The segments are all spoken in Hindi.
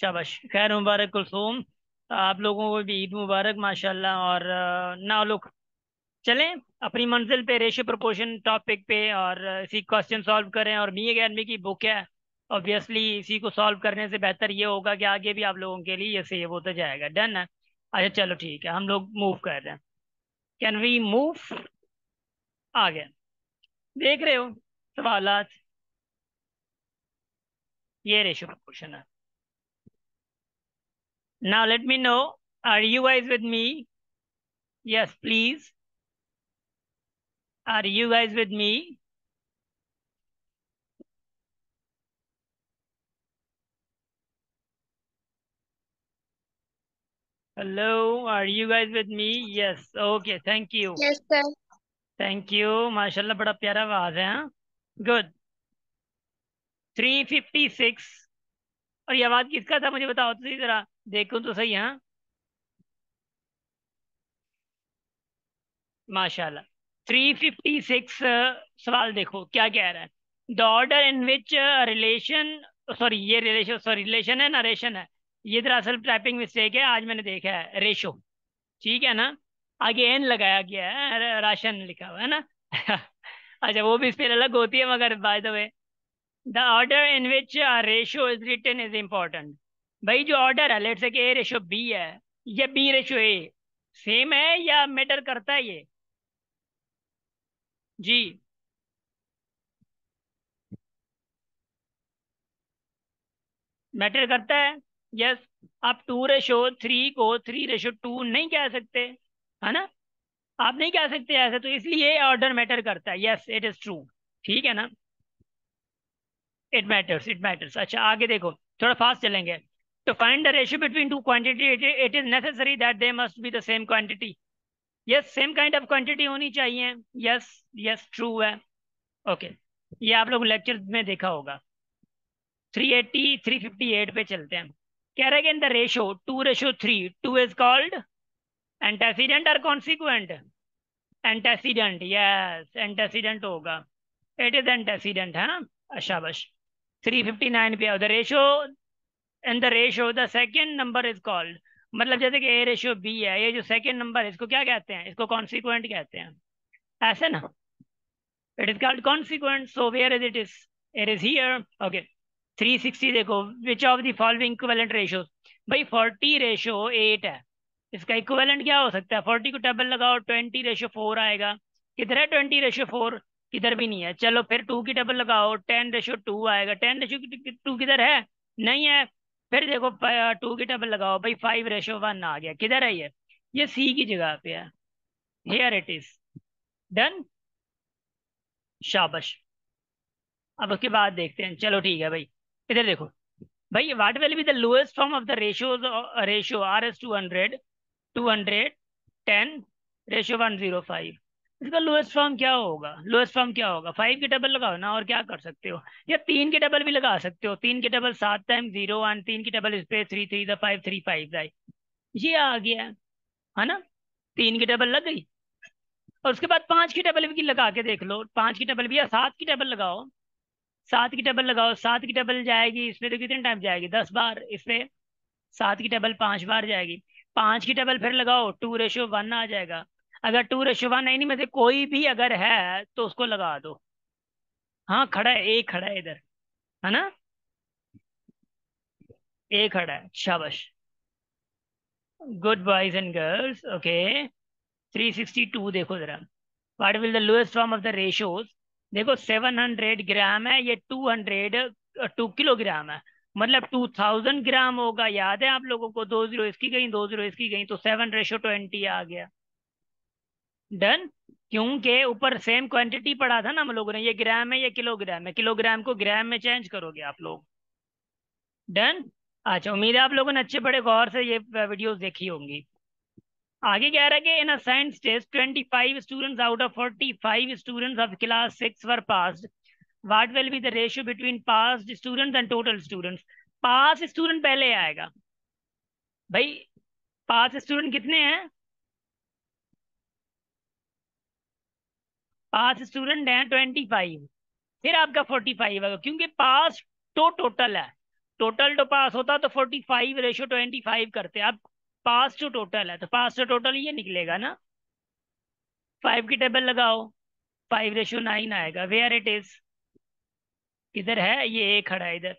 शाबाश, खैर मुबारक कुलसूम। आप लोगों को भी ईद मुबारक माशाल्लाह। और ना लोग चलें अपनी मंजिल पे, रेशियो प्रोपोर्शन टॉपिक पे, और इसी क्वेश्चन सॉल्व करें। और मी अकेडमी की बुक है, ऑब्वियसली इसी को सॉल्व करने से बेहतर ये होगा कि आगे भी आप लोगों के लिए ये सेव होता जाएगा। डन है। अच्छा चलो ठीक है, हम लोग मूव कर रहे हैं। Can we move? आ गए। देख रहे हो सवालात? ये रेशियो प्रोपोर्शन है। Now let me know, are you guys with me? Yes please, are you guys with me? Hello, are you guys with me? Yes. Okay, thank you. Yes sir. Thank you. माशाल्लाह बड़ा प्यारा आवाज है। हाँ, गुड। 356। और ये आवाज किसका था मुझे बताओ तो सही, जरा देखूं तो सही। हाँ, माशाल्लाह। 356 सवाल देखो क्या कह रहा है। The order in which relation, sorry ये रिलेशन, सॉरी रिलेशन है, नरेशन है। ये दरअसल टाइपिंग मिस्टेक है, आज मैंने देखा है। रेशो ठीक है ना, आगे एन लगाया गया है, राशन लिखा हुआ है ना। अच्छा, वो भी स्पेल अलग होती है, मगर by the way the order in which ratio is written is important. भाई जो ऑर्डर है, लेट से कि ए रेशियो बी है या बी रेशियो ए, सेम है या मैटर करता है ये? जी, मैटर करता है। यस। आप 2:3 को 3:2 नहीं कह सकते, है ना? आप नहीं कह सकते ऐसे, तो इसलिए ऑर्डर मैटर करता है। Yes it is true. ठीक है ना, इट मैटर्स, इट मैटर्स। अच्छा आगे देखो, थोड़ा फास्ट चलेंगे। To find the ratio between two quantity, it is necessary that they must be the same quantity. Yes, same kind of quantity होनी चाहिए। Yes, yes, true है। Okay, ये आप लोग लेक्चर में देखा होगा। 358 पे चलते हैं। कह रहे हैं इन the ratio 2:3, two is called antecedent और कॉन्सिक्वेंट? एंटेसिडेंट, यस एंटेसिडेंट होगा। इट इज एंटेसिडेंट है ना। शाबाश। 359 पे the ratio, and the ratio the second number is called, मतलब जैसे कि ए रेशियो बी है, ये जो सेकेंड नंबर है इसको क्या कहते हैं? इसको कॉन्सिक्वेंट कहते हैं, ऐसे ना। It is called consequent. So where is it is here. Okay. 360 देखो, which of the following equivalent ratios? भाई 40:8 है, इसका इक्विवेलेंट क्या हो सकता है? 40 को डबल लगाओ, 20:4 आएगा। किधर है 20:4? किधर भी नहीं है। चलो फिर 2 की डबल लगाओ, 10:2 आएगा। 10:2 किधर है? नहीं है। फिर देखो 2 की डबल लगाओ, भाई 5:1 आ गया। किधर है ये सी की जगह पे है। Here it is. डन। शाबाश। अब उसके बाद देखते हैं, चलो ठीक है भाई। इधर देखो भाई, what will be the lowest form of the ratio R S 200, 210:105? इसका लोएस्ट फॉर्म क्या होगा? लोएस्ट फॉर्म क्या होगा? 5 की डबल लगाओ ना, और क्या कर सकते हो? या 3 की डबल भी लगा सकते हो। 3 की डबल 7 टाइम 0, 1, 3 की डबल इस पे 3 3 5 3 5 जाए, ये आ गया है ना। 3 की डबल लग गई। और उसके बाद 5 की डबल भी लगा के देख लो। 5 की डबल भी, या 7 की डबल लगाओ। 7 की डबल लगाओ, 7 की डबल जाएगी इस पे तो कितने टाइम जाएगी? 10 बार इस पे। 7 की डबल 5 बार जाएगी। 5 की डबल फिर लगाओ, 2:1 आ जाएगा। अगर 2:1 नहीं में से कोई भी अगर है तो उसको लगा दो। हाँ खड़ा है, एक खड़ा है इधर, है ना। एक खड़ा है, शाबाश। Good boys and girls. Okay. 362 देखो जरा, what will the lowest form of the ratios? देखो 700 ग्राम है, ये 2 किलोग्राम है। मतलब 2000 ग्राम होगा। याद है आप लोगों को? 2 जीरो इसकी गई, 2 जीरो इसकी गई, तो 7:20 आ गया। डन। क्योंकि ऊपर सेम क्वांटिटी पढ़ा था ना हम लोगों ने, ये ग्राम है ये किलोग्राम है, किलोग्राम को ग्राम में चेंज करोगे आप लोग। डन। अच्छा, उम्मीद है आप लोगों ने अच्छे बड़े गौर से ये वीडियोस देखी होंगी। आगे कह रहा है कि in a science test 25 students out of 45 students of class 6 were passed, what will be the ratio between passed students and total students? Pass student पहले आएगा भाई। पास स्टूडेंट कितने हैं? पास स्टूडेंट हैं 25, फिर आपका 45 आएगा, क्योंकि पास तो टोटल है। टोटल तो पास होता तो 45:25 करते। अब पास टू टोटल है तो पास टू टोटल ये निकलेगा ना। 5 की टेबल लगाओ, 5:9 आएगा। वेयर इट इज, किधर है ये? ए खड़ा है इधर।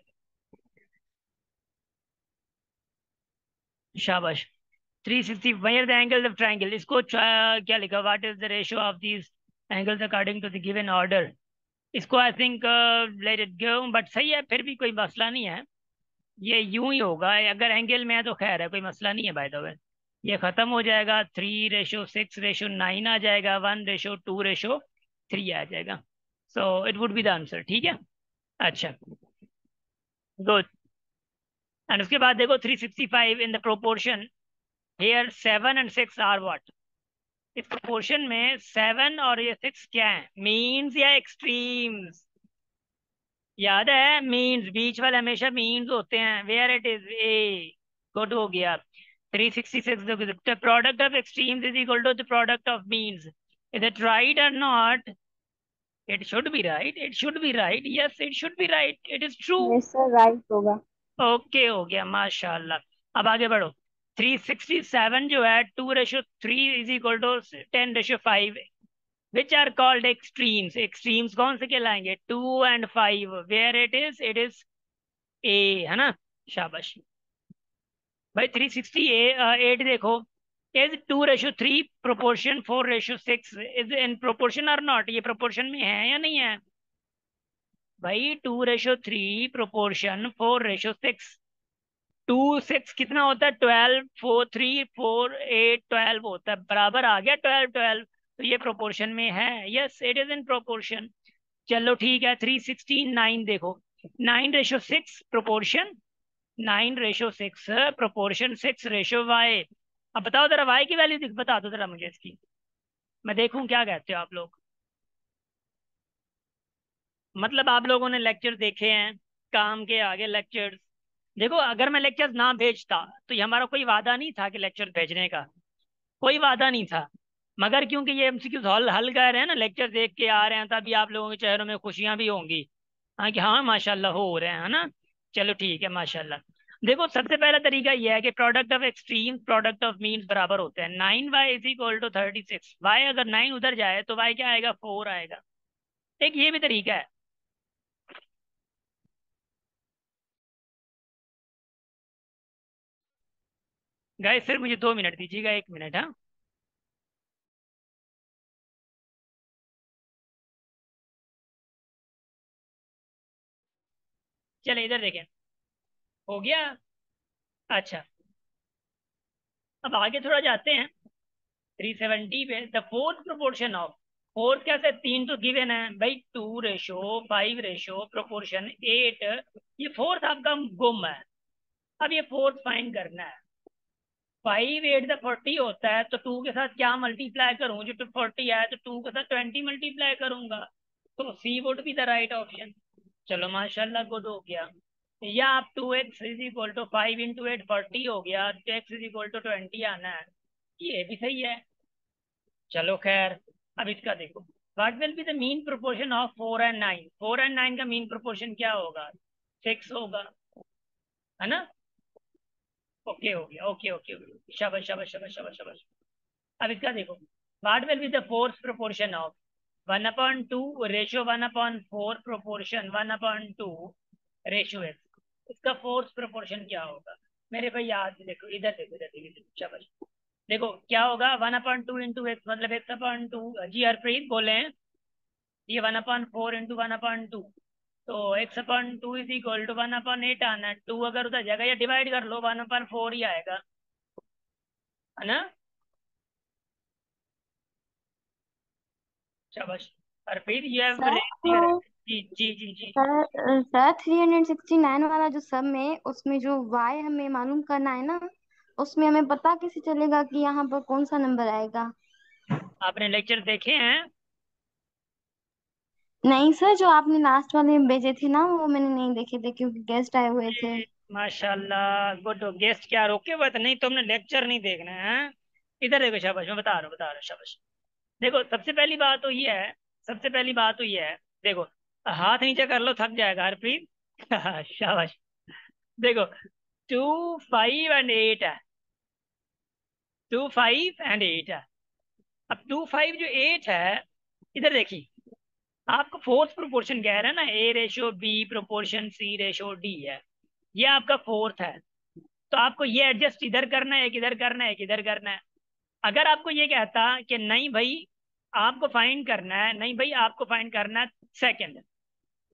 शाबाश। 360 where the angle of triangle. इसको क्या लिखा? What is the ratio of these angles according to the given order. इसको I think let it go, but सही है, फिर भी कोई मसला नहीं है। ये यूं ही होगा, अगर एंगल में है तो खैर है, कोई मसला नहीं है। बाय द वे ये खत्म हो जाएगा, 3:6:9 आ जाएगा, 1:2:3 आ जाएगा। So it would be the answer. ठीक है, अच्छा, गुड। एंड उसके बाद देखो 365 in the proportion here 7 and 6 are what. इस प्रोपोर्शन में 7 और ये 6 क्या है? मीन्स या एक्सट्रीम्स? याद है, मीन्स बीच वाले हमेशा मीन्स होते हैं। Where it is a, good हो गया। 366 the product of extremes is equal to the product of means. Is it right और not? It should be right, it should be right, yes it should be right, it is true. Yes sir, right होगा। ओके हो गया, माशाल्लाह। अब आगे बढ़ो। 367 जो है 2:3 is equal to 10:5 which are called extremes. Extremes कौन से कहलाएंगे? 2 and 5। Where it is A, है ना? शाबाश भाई। 368 देखो, is 2:3 proportion 4:6 is in proportion और नॉट? ये प्रोपोर्शन में है या नहीं है भाई? 2:3 प्रोपोर्शन 4:6। 2 6 कितना होता है? 12, 4 3 4 8 12 होता है। बराबर आ गया 12 12। तो ये प्रोपोर्शन में है, yes it is in proportion. चलो ठीक है। 369 देखो, 9:6 प्रोपोर्शन, 9:6 प्रोपोर्शन 6:y। अब बताओ जरा y की वैल्यू बता दो जरा मुझे इसकी, मैं देखूं क्या कहते हो आप लोग। मतलब आप लोगों ने लेक्चर देखे हैं, काम के आगे लेक्चर्स। देखो अगर मैं लेक्चर्स ना भेजता तो ये हमारा कोई वादा नहीं था कि लेक्चर भेजने का, कोई वादा नहीं था। मगर क्योंकि ये एमसीक्यूज हल हल कर रहे हैं ना, लेक्चर देख के आ रहे हैं, तभी आप लोगों के चेहरों में खुशियां भी होंगी। हाँ कि हाँ माशाल्लाह हो रहे हैं, है ना? चलो ठीक है, माशाल्लाह। देखो सबसे पहला तरीका यह है कि product of extreme product of means बराबर होते हैं। 9y = 36। वाई अगर 9 उधर जाए तो वाई क्या आएगा? 4 आएगा। एक ये भी तरीका है। गाइस फिर मुझे 2 मिनट दीजिएगा, 1 मिनट, हाँ। चले इधर देखें, हो गया। अच्छा, अब आगे थोड़ा जाते हैं। 370 पे the fourth proportion of, fourth कैसे? 3 तो गिवन है भाई, 2:5:प्रोपोर्शन 8। ये फोर्थ आपका गुम है। अब ये फोर्थ फाइंड करना है। 5 8 द 40 होता है, तो 2 के साथ क्या मल्टीप्लाई करूं? जो 40 आया तो 2 के साथ 20 मल्टीप्लाई करूंगा। तो C would be the right option. चलो माशाल्लाह, गुड हो गया। या आप 2x = 5 × 8 40 हो गया, तो x = 20 आना है। ये भी सही है। चलो खैर, अब इसका देखो। What will be the mean proportion of 4 and 9? 4 and 9 का मीन प्रोपोर्शन क्या होगा? 6 होगा, है ना? ओके हो गया, ओके ओके ओके, शाबाश शाबाश शाबाश शाबाश शाबाश। अब इसका देखो। What will be the fourth proportion of 1/2 ratio 1/4 proportion 1/2 ratio x. इसका फोर्थ प्रोपोर्शन क्या होगा मेरे भाई? याद देखो, इधर देखो, इधर देखो, शाबाश। देखो क्या होगा? 1/2 × x मतलब x/2। जी हरप्रीत बोले, ये 1/4 × 1/2। तो x/2 = 1/8 आना है। 2 अगर उधर जगह या डिवाइड कर लो, 1/4 ही आएगा, है ना? शाबाश Harpreet, you have sir raised your. वो जी जी जी जी। सर 369 वाला जो सम है उसमें जो y हमें मालूम करना है ना, उसमें हमें पता कैसे चलेगा कि यहाँ पर कौन सा नंबर आएगा? आपने लेक्चर देखे हैं? नहीं सर, जो आपने लास्ट वाले में भेजे थे ना वो मैंने नहीं देखे थे क्योंकि गेस्ट आए हुए थे। माशाल्लाह, गुड। गेस्ट क्या रोके हुए थे? नहीं तो हमने लेक्चर नहीं देखना है, हाँ? इधर देखो, शाबाश, मैं बता रहा हूँ, शाबाश। देखो सबसे पहली बात तो ये है, सबसे पहली बात तो ये है। देखो, हाथ नीचे कर लो, थक जाएगा हरप्रीत। शाबाश। देखो 2, 5 एंड 8 है, 2, 5 एंड 8 है। अब 2, 5 जो 8 है, इधर देखिए, आपको फोर्थ प्रोपोर्शन कह रहा है ना, A/B/C/D है, ये आपका फोर्थ है। तो आपको ये एडजस्ट इधर करना है, एक इधर करना है, एक इधर करना है। अगर आपको ये कहता कि नहीं भाई आपको फाइंड करना है, नहीं भाई आपको फाइंड करना है सेकंड,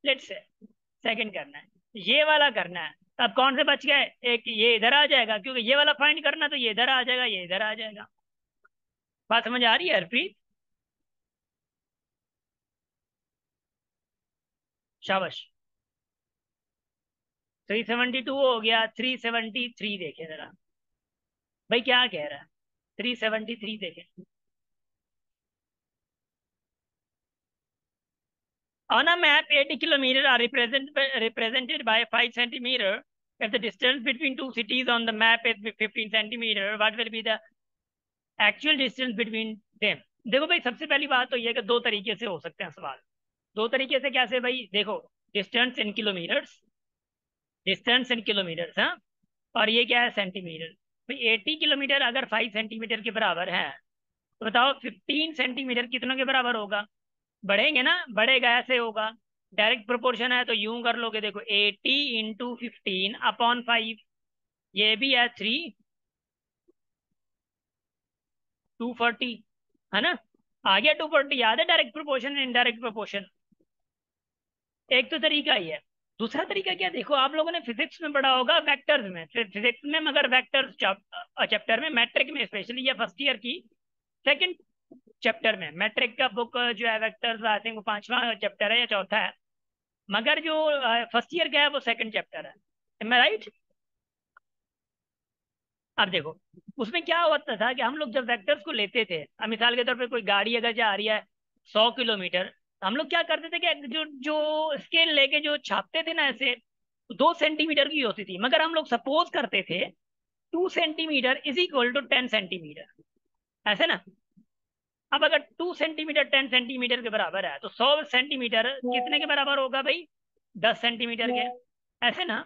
लेट्स से सेकंड करना है, ये वाला करना है, तो अब कौन से बच गए? एक ये इधर आ जाएगा, क्योंकि ये वाला फाइंड करना, तो ये इधर आ जाएगा, ये इधर आ जाएगा। बात समझ आ रही है हरप्रीत? शाबाश। 372 हो गया, 373 देखे जरा भाई क्या कह रहा है, 373 देखे। On a map, 80 kilometers are represented by 5 centimeter. If the distance between two cities on the map is 15 centimeter, what will be the actual distance between them? देखो भाई, सबसे पहली बात तो ये कि दो तरीके से हो सकते हैं सवाल। दो तरीके से कैसे भाई? देखो, distance in kilometres, distance in kilometres, हाँ, और ये क्या है? सेंटीमीटर। भाई 80 किलोमीटर अगर 5 सेंटीमीटर के बराबर है, तो बताओ 15 सेंटीमीटर कितनों के बराबर होगा? बढ़ेंगे ना, बढ़ेगा, ऐसे होगा। डायरेक्ट प्रोपोर्शन है तो यूं कर लोगे, देखो 80 × 15 अपॉन 5, ये भी है 240, है ना? आ गया 240, याद है डायरेक्ट प्रोपोर्शन इनडायरेक्ट प्रोपोर्शन? एक तो तरीका ही है। दूसरा तरीका क्या, देखो आप लोगों ने फिजिक्स में पढ़ा होगा, वेक्टर्स में, फिजिक्स में, मगर वेक्टर्स चैप्टर में, मैट्रिक में स्पेशली, या फर्स्ट ईयर की सेकंड चैप्टर में, मैट्रिक का बुक जो है वेक्टर्स, आई थिंक वो 5वां चैप्टर है या चौथा है, मगर जो फर्स्ट ईयर का है वो सेकंड चैप्टर है। एम आई राइट? अब देखो, उसमें क्या होता था कि हम लोग जब वेक्टर्स को लेते थे, अब मिसाल के तौर पे कोई गाड़ी अगर जा रही है 100 किलोमीटर, तो हम लोग क्या करते थे कि जो जो स्केल लेके जो छापते थे ना, ऐसे 2 सेंटीमीटर की होती थी, मगर हम लोग सपोज करते थे 2 centimetre is equal to 10 centimetre, ऐसे ना। अब अगर 2 सेंटीमीटर 10 सेंटीमीटर के बराबर है, तो 100 सेंटीमीटर कितने के बराबर होगा भाई? 10 सेंटीमीटर के, ऐसे ना।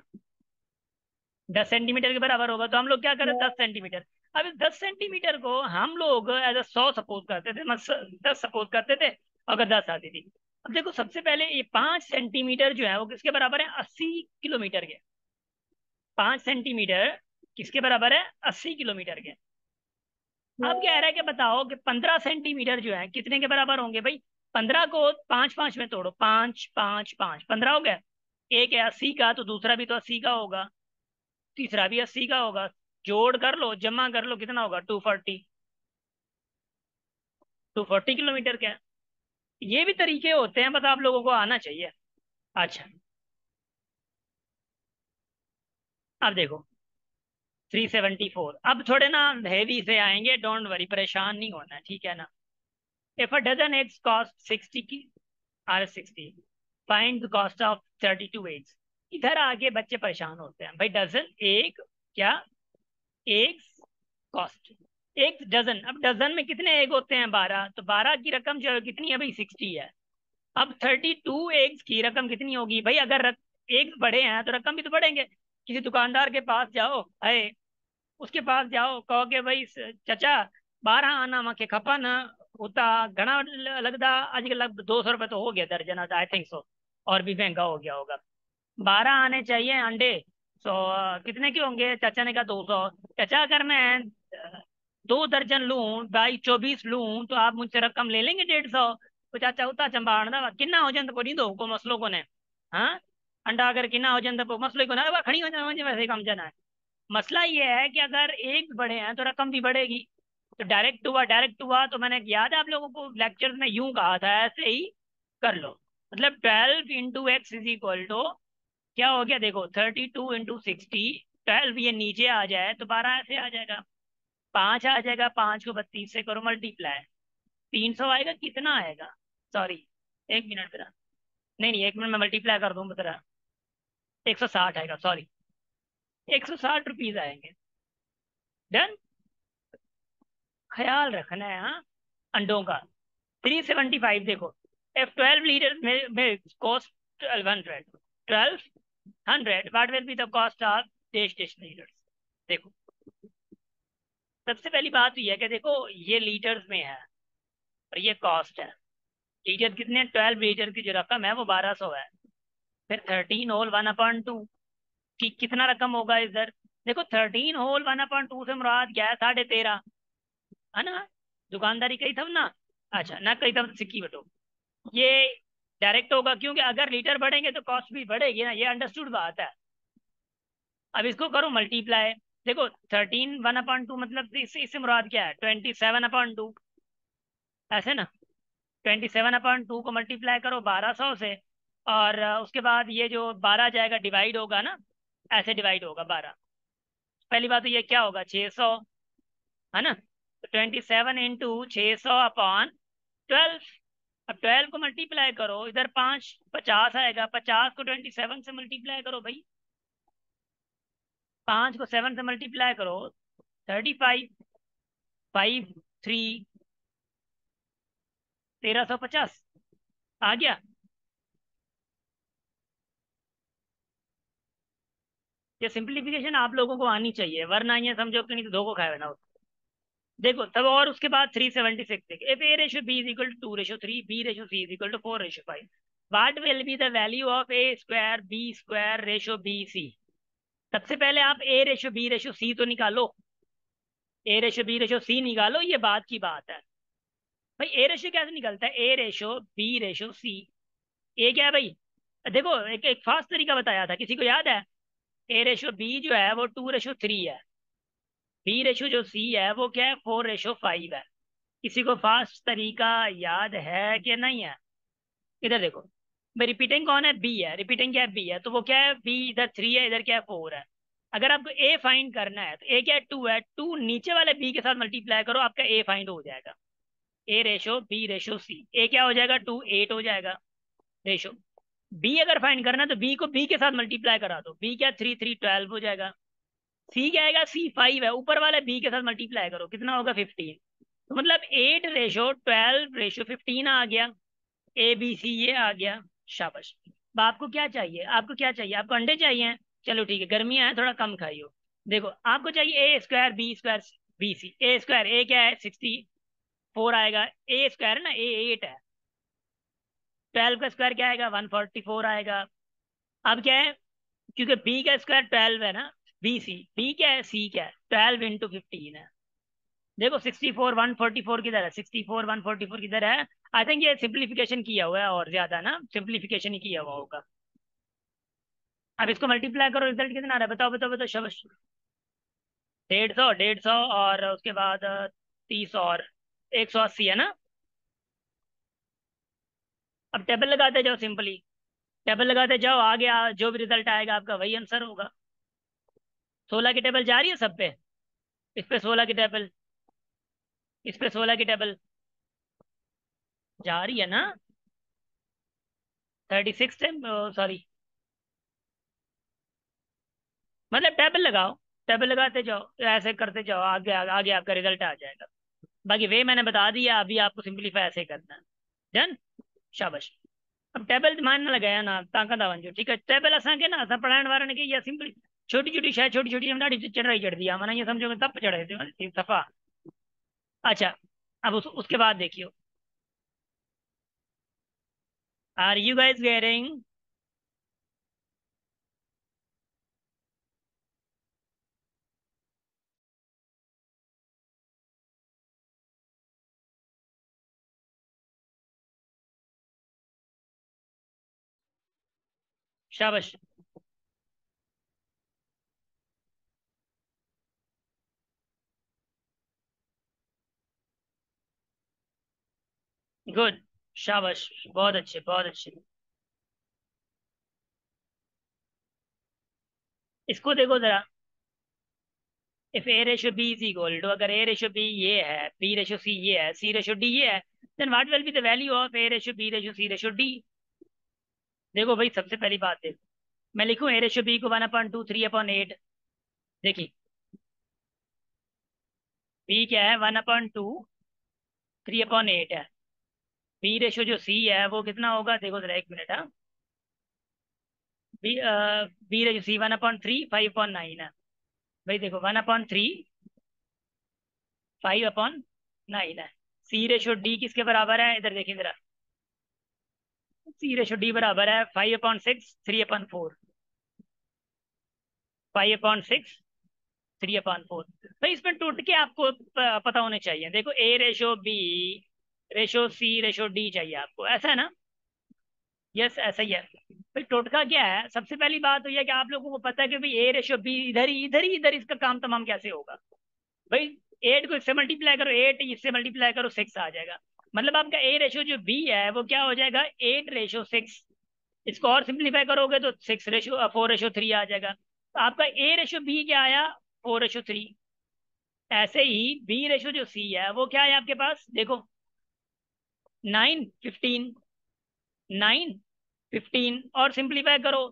10 सेंटीमीटर के बराबर होगा, तो हम लोग क्या करें, 10 सेंटीमीटर। अब इस 10 सेंटीमीटर को हम लोग एज अ 100 सपोज करते थे, 10 सपोज करते थे, अगर 10 आती थी। अब देखो, सबसे पहले ये 5 सेंटीमीटर जो है वो किसके बराबर है? 80 किलोमीटर के। 5 सेंटीमीटर किसके बराबर है? 80 किलोमीटर के। अब कह रहा है कि बताओ कि 15 सेंटीमीटर जो है कितने के बराबर होंगे भाई? 15 को 5 5 में तोड़ो, 5 5 5, 15 हो गया। एक है 80 का, तो दूसरा भी तो 80 का होगा, तीसरा भी 80 का होगा। जोड़ कर लो, जमा कर लो, कितना होगा? 240 किलोमीटर। क्या ये भी तरीके होते हैं, बस आप लोगों को आना चाहिए। अच्छा, अब देखो 374, अब थोड़े ना हैवी से आएंगे, डोंट वरी, परेशान नहीं होना है, ठीक है ना? If a dozen eggs cost 60 की आर 60, find the cost of 32 eggs. इधर आके बच्चे परेशान होते हैं भाई, डजन एक, क्या एग्स कॉस्ट, एक डजन। अब डजन में कितने एग होते हैं? 12, तो 12 की रकम जो है कितनी है भाई? 60 है। अब 32 एग्स की रकम कितनी होगी भाई? अगर एग्स बढ़े हैं तो रकम भी तो बढ़ेंगे। किसी दुकानदार के पास जाओ, है उसके पास जाओ, कहो कि भाई चचा 12 आना मके खपन, उता घना लगता आजकल, 200 रुपये तो हो गया दर्जन, आई थिंक सो, और भी महंगा हो गया होगा। 12 आने चाहिए अंडे। सो कितने के होंगे? चाचा ने कहा 200। चाचा अगर मैं 2 दर्जन लूं, भाई 24 लूं, तो आप मुझसे रकम ले लेंगे 150। तो चाचा उतना चंबाड़ना किन्ना हो जाए तो नहीं दो को मसलों को ने, हाँ, अंडा अगर किन्ना हो जाए तो मसले को ना खड़ी हो जाए, मुझे वैसे ही कम जाना है। मसला ये है कि अगर एक बढ़े हैं तो रकम भी बढ़ेगी। तो डायरेक्ट हुआ तो मैंने याद है आप लोगों को लेक्चर में यूं कहा था, ऐसे ही कर लो। मतलब 12 × X = क्या हो गया? देखो 32 × 60, 12 ये नीचे आ जाए तो 12 ऐसे आ जाएगा, 5 आ जाएगा, 5 को 32 से करो मल्टीप्लाई, 300 आएगा, कितना आएगा? सॉरी, 1 मिनट मेरा, नहीं नहीं 1 मिनट में मल्टीप्लाई कर दूं बता, 160 आएगा, सॉरी, 160 रुपीज आएंगे। डन। ख्याल रखना है, हाँ, अंडों का। 375 देखो, if 12 litre milk cost 1200, 12 100, what will be the cost of dash dash litres. देखो सबसे पहली बात तो यह है कि देखो ये लीटर्स में है और ये कॉस्ट है। लीटर कितने, 12 लीटर की जो रकम है वो 1200 है। फिर 13 होल 1/2 की कितना रकम होगा इधर। देखो 13 होल 1/2 से मुराद क्या है, 13.5 है ना। दुकानदारी कही तब ना, अच्छा ना कही तब सिक्की बटो। ये डायरेक्ट होगा क्योंकि अगर लीटर बढ़ेंगे तो कॉस्ट भी बढ़ेगी ना, ये अंडरस्टूड बात है। अब इसको करो मल्टीप्लाई। देखो 13 1/2 मतलब इससे मुराद क्या है, 27/2, ऐसे ना। 27/2 को मल्टीप्लाई करो 1200 से, और उसके बाद ये जो 12 जाएगा डिवाइड होगा ना, ऐसे डिवाइड होगा 12। पहली बात तो ये क्या होगा, 600, है ना। तो 27 × 600/12। अब 12 को मल्टीप्लाई करो, इधर 50 आएगा, 50 को 27 से मल्टीप्लाई करो भाई, 5 को 7 से मल्टीप्लाई करो, 35, 5 3 1350 आ गया। ये सिंप्लीफिकेशन आप लोगों को आनी चाहिए, वरना ये समझो कि नहीं तो धोखो खाए ना। देखो तब, और उसके बाद 376 देखो, if A/B = 2:3, B/C = 4:5, what will be the value of A² B² BC। सबसे पहले आप A/B/C तो निकालो, A/B/C निकालो, ये बात की बात है भाई। ए रेशो कैसे निकलता है, A/B/C। ए क्या है भाई, देखो एक एक फास्ट तरीका बताया था, किसी को याद है। A/B जो है वो 2:3 है, B/C है वो क्या है, 4:5 है। किसी को फास्ट तरीका याद है कि नहीं है। इधर देखो भाई, रिपीटिंग कौन है, बी है, रिपीटिंग क्या है, बी है, तो वो क्या है, बी इधर 3 है, इधर क्या है, 4 है। अगर आपको ए फाइंड करना है तो ए क्या है, 2 है, 2 नीचे वाले बी के साथ मल्टीप्लाई करो, आपका ए फाइंड हो जाएगा। A/B/C, ए क्या हो जाएगा, 2 8 हो जाएगा रेशो। बी अगर फाइंड करना है तो बी को बी के साथ मल्टीप्लाई करा दो, बी क्या 3 3 12 हो जाएगा। सी क्या आएगा, C 5 है, ऊपर वाले बी के साथ मल्टीप्लाई करो, कितना होगा, 15। तो मतलब 8/12/15 आ गया। ABC ये आ गया। शाबाश। अब आपको क्या चाहिए, आपको क्या चाहिए, आपको अंडे चाहिए। चलो ठीक है, गर्मियां हैं थोड़ा कम खाइयो। देखो आपको चाहिए A² B² BC। A² ए क्या है, 64 आएगा। A² है ना, A 8 है। 12 का स्क्वायर क्या आएगा, 144 आएगा। अब क्या है, क्योंकि बी का स्क्वायर 12 है ना, बी क्या है, सी क्या है, 12 × 15 है। देखो 64 144 किधर है, 64 144 किधर है। आई थिंक ये सिंप्लीफिकेशन किया हुआ है, और ज्यादा ना सिंप्लीफिकेशन ही किया हुआ होगा। अब इसको मल्टीप्लाई करो, रिजल्ट कितना आ रहा है, बताओ बताओ बताओ शबाश। 150 और उसके बाद 30 और 180 है ना। अब टेबल लगाते जाओ सिंपली, टेबल लगाते जाओ, आगे जो भी रिजल्ट आएगा आपका वही आंसर होगा। 16 की टेबल जा रही है सब पे, इस पे 16 की टेबल, इस पे 16 की टेबल जा रही है ना। 36 टाइम, सॉरी, मतलब टेबल लगाओ, टेबल लगाते जाओ, ऐसे करते जाओ, आगे आगे, आगे आपका रिजल्ट आ जाएगा। बाकी वे मैंने बता दिया, अभी आपको सिंपलीफाई ऐसे ही करना है। डन, शाबाश। अब टेबल मान ना लगाया ना, ताकत आवन जो ठीक है, टेबल असा के ना, असा पढ़ाने वाले ने कि या सिंपली छोटी छोटी शायद, छोटी छोटी हमने चढ़ रही चढ़ दिया मैंने, ये समझो तब चढ़े थे सफा। अच्छा, अब उसके बाद देखियो, आर यू गाइस गेटिंग। शाबाश, गुड, शाबाश, बहुत अच्छे बहुत अच्छे। इसको देखो जरा, इफ A/B = अगर A/B ये है, B/C ये है, C/D ये है, then what will be the value of A/B/C/D। देखो भाई सबसे पहली बात देखो, मैं लिखूं A/B को 1/2 3/8। देखिए B क्या है, 1/2 3/8 है। B रेशो जो C है वो कितना होगा, देखो जरा एक मिनट, हाँ। बी बी रेशो सी 1/3 5/9 है भाई। देखो 1/3 5/9 है। सी रेशो डी किसके बराबर है, इधर देखिए जरा। सी रेशो डी बराबर है 5/6 3/4। 5/6 3/4 भाई। इसमें टूट के आपको पता होने चाहिए। देखो ए रेशो बी रेशो सी रेशो डी चाहिए आपको, ऐसा है ना। यस ऐसा ही है भाई। टोटका क्या है, सबसे पहली बात तो यह कि आप लोगों को पता है कि भाई ए रेशो बी इधर ही इसका काम तमाम कैसे होगा भाई। 8 को इससे मल्टीप्लाई करो, 8 इससे मल्टीप्लाई करो, 6 आ जाएगा। मतलब आपका ए रेशो जो बी है वो क्या हो जाएगा, 8/6। इसको और सिंप्लीफाई करोगे तो 4/3 आ जाएगा। तो आपका ए रेशो बी क्या आया, 4/3। ऐसे ही बी रेशो जो सी है वो क्या है आपके पास, देखो 9 15। 9 15 और सिंप्लीफाई करो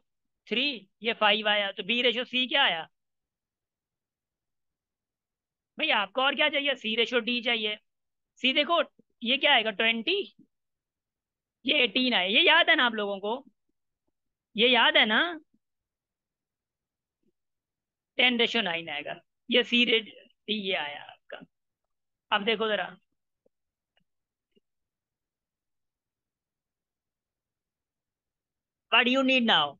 3, ये 5 आया। तो बी रेशो सी क्या आया भाई। आपको और क्या चाहिए, सी रेशो डी चाहिए। सी देखो ये क्या आएगा 20, ये 18 आए। ये याद है ना आप लोगों को, ये याद है ना। 10/9 आएगा। ये सी रेट डी ये आया आपका। अब देखो जरा, व्हाट यू नीड नाउ।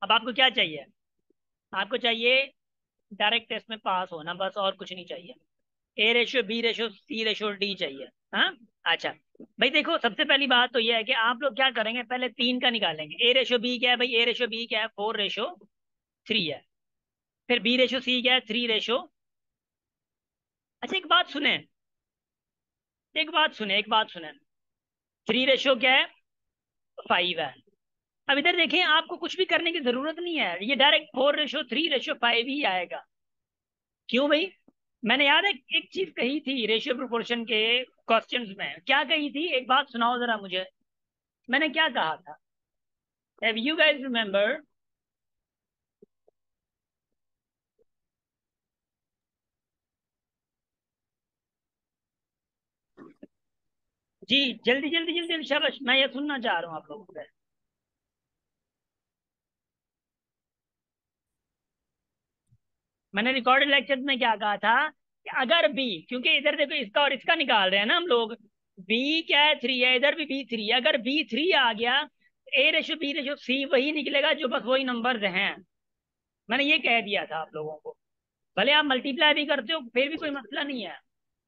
अब आपको क्या चाहिए, आपको चाहिए डायरेक्ट टेस्ट में पास होना बस, और कुछ नहीं चाहिए। ए रेशो बी रेशो सी रेशो डी चाहिए। हाँ अच्छा भाई। देखो सबसे पहली बात तो यह है कि आप लोग क्या करेंगे, पहले 3 का निकालेंगे। ए रेशो बी क्या है भाई, ए रेशो बी क्या है 4/3 है। फिर बी रेशो सी क्या है 3 रेशो। अच्छा एक बात सुने 3 रेशो क्या है 5 है। अब इधर देखें, आपको कुछ भी करने की जरूरत नहीं है, ये डायरेक्ट 4/3/5 ही आएगा। क्यों भाई, मैंने याद है एक चीज कही थी रेशियो प्रोपोर्शन के क्वेश्चंस में, क्या कही थी, एक बात सुनाओ जरा मुझे। मैंने क्या कहा था, हैव यू गाइस रिमेम्बर। जी जल्दी जल्दी जल्दी जल्दी, शाबाश, मैं ये सुनना चाह रहा हूँ आप लोगों से। मैंने रिकॉर्डेड लेक्चर में क्या कहा था कि अगर बी, क्योंकि इधर देखो इसका और इसका निकाल रहे हैं ना हम लोग। बी क्या है 3 है, इधर भी बी 3 है। अगर बी 3 आ गया, ए रेशो बी रेशो सी वही निकलेगा जो बस वही नंबर हैं। मैंने ये कह दिया था आप लोगों को। भले आप मल्टीप्लाई भी करते हो फिर भी कोई मसला नहीं है।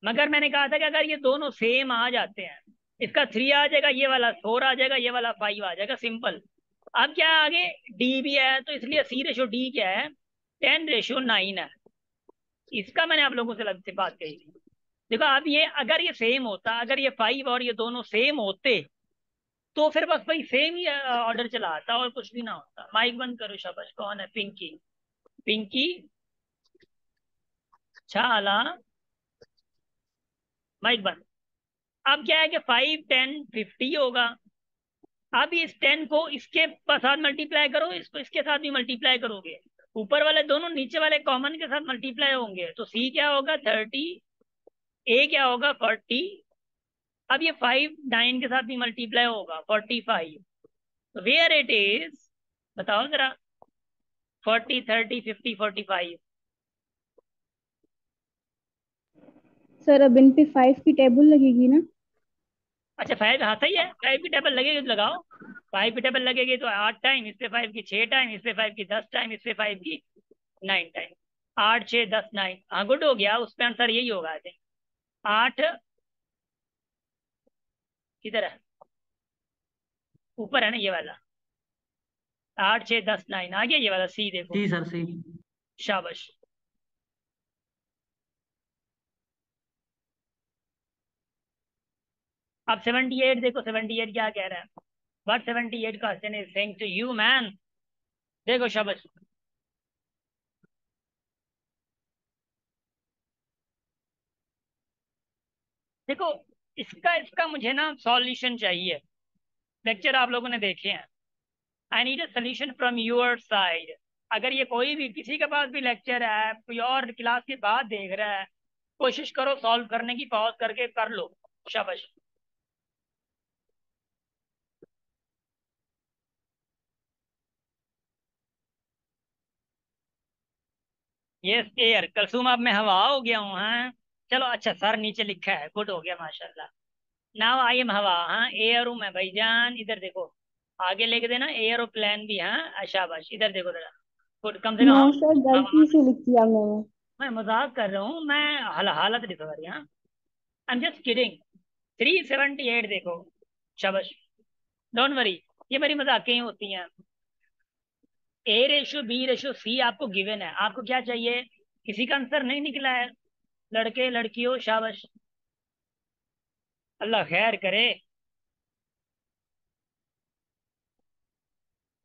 मगर मैंने कहा था कि अगर ये दोनों सेम आ जाते हैं, इसका 3 आ जाएगा, ये वाला 4 आ जाएगा, ये वाला 5 आ जाएगा, सिंपल। अब क्या है आगे, डी भी है तो इसलिए सी रेशो डी क्या है 10/9 है। इसका मैंने आप लोगों से लग से बात कही थी। देखो अब ये अगर ये सेम होता, अगर ये 5 और ये दोनों सेम होते तो फिर बस भाई सेम ही ऑर्डर चला आता और कुछ भी ना होता। माइक बंद करो शाबाश। कौन है, पिंकी। पिंकी छाला, माइक बंद। अब क्या है कि 5 10 50 होगा। अब इस 10 को इसके साथ मल्टीप्लाई करो, इसको इसके साथ भी मल्टीप्लाई करोगे, ऊपर वाले दोनों नीचे वाले कॉमन के साथ मल्टीप्लाई होंगे, तो सी क्या होगा 30, ए क्या होगा 40। अब ये 5 9 के साथ भी मल्टीप्लाई होगा 45। तो वेयर इट इज, बताओ जरा, 40 30 50 45। सर अब इन पे 5 की टेबल लगेगी ना? अच्छा 5, हाँ सही है, 5 की टेबल लगेगी तो लगाओ। 5 की टेबल लगेगी तो 8 टाइम, इस पे 5 की 6 टाइम, इस पे 5 की 10 टाइम, इस पे 5 की 9 टाइम। 8 6 10 9, हाँ गुड हो गया, उस पे आंसर यही होगा आई थिंक। 8 किधर है, ऊपर है ना ये वाला। 8 6 10 9 आ गया ये वाला सी, देखो। जी सर सी। शाबाश। अब 78 देखो, 78 क्या कह रहा है, but 78 question is saying to you man. देखो शाबाश। देखो इसका इसका मुझे ना सॉल्यूशन चाहिए। लेक्चर आप लोगों ने देखे हैं, I need a solution from your side. अगर ये कोई भी किसी के पास भी लेक्चर है, कोई और क्लास के बाद देख रहा है, कोशिश करो सॉल्व करने की, पॉज करके कर लो। शाबाश। यस एयर, कलसूम अब मैं हवा हो गया हूँ। हाँ चलो, अच्छा सर नीचे लिखा है, गुड हो गया माशाल्लाह। नाउ आई एम हवा, हाँ एयर हूँ मैं भाईजान। इधर देखो, आगे लिख देना एयरोप्लेन भी। हाँ शाबाश, इधर देखो जरा, गुड। कम से कम नो हम सर, हवा। गलती से लिख दिया मैंने। मैं मजाक कर रहा हूँ, मैं हालत लिख रही। हाँ आई एम जस्ट किडिंग। 378 देखो, शाबाश, डोंट वरी, ये मेरी मजाकें ही होती हैं। A/B/C आपको गिवन है, आपको क्या चाहिए? किसी का आंसर नहीं निकला है, लड़के लड़कियों शाबाश, अल्लाह खैर करे।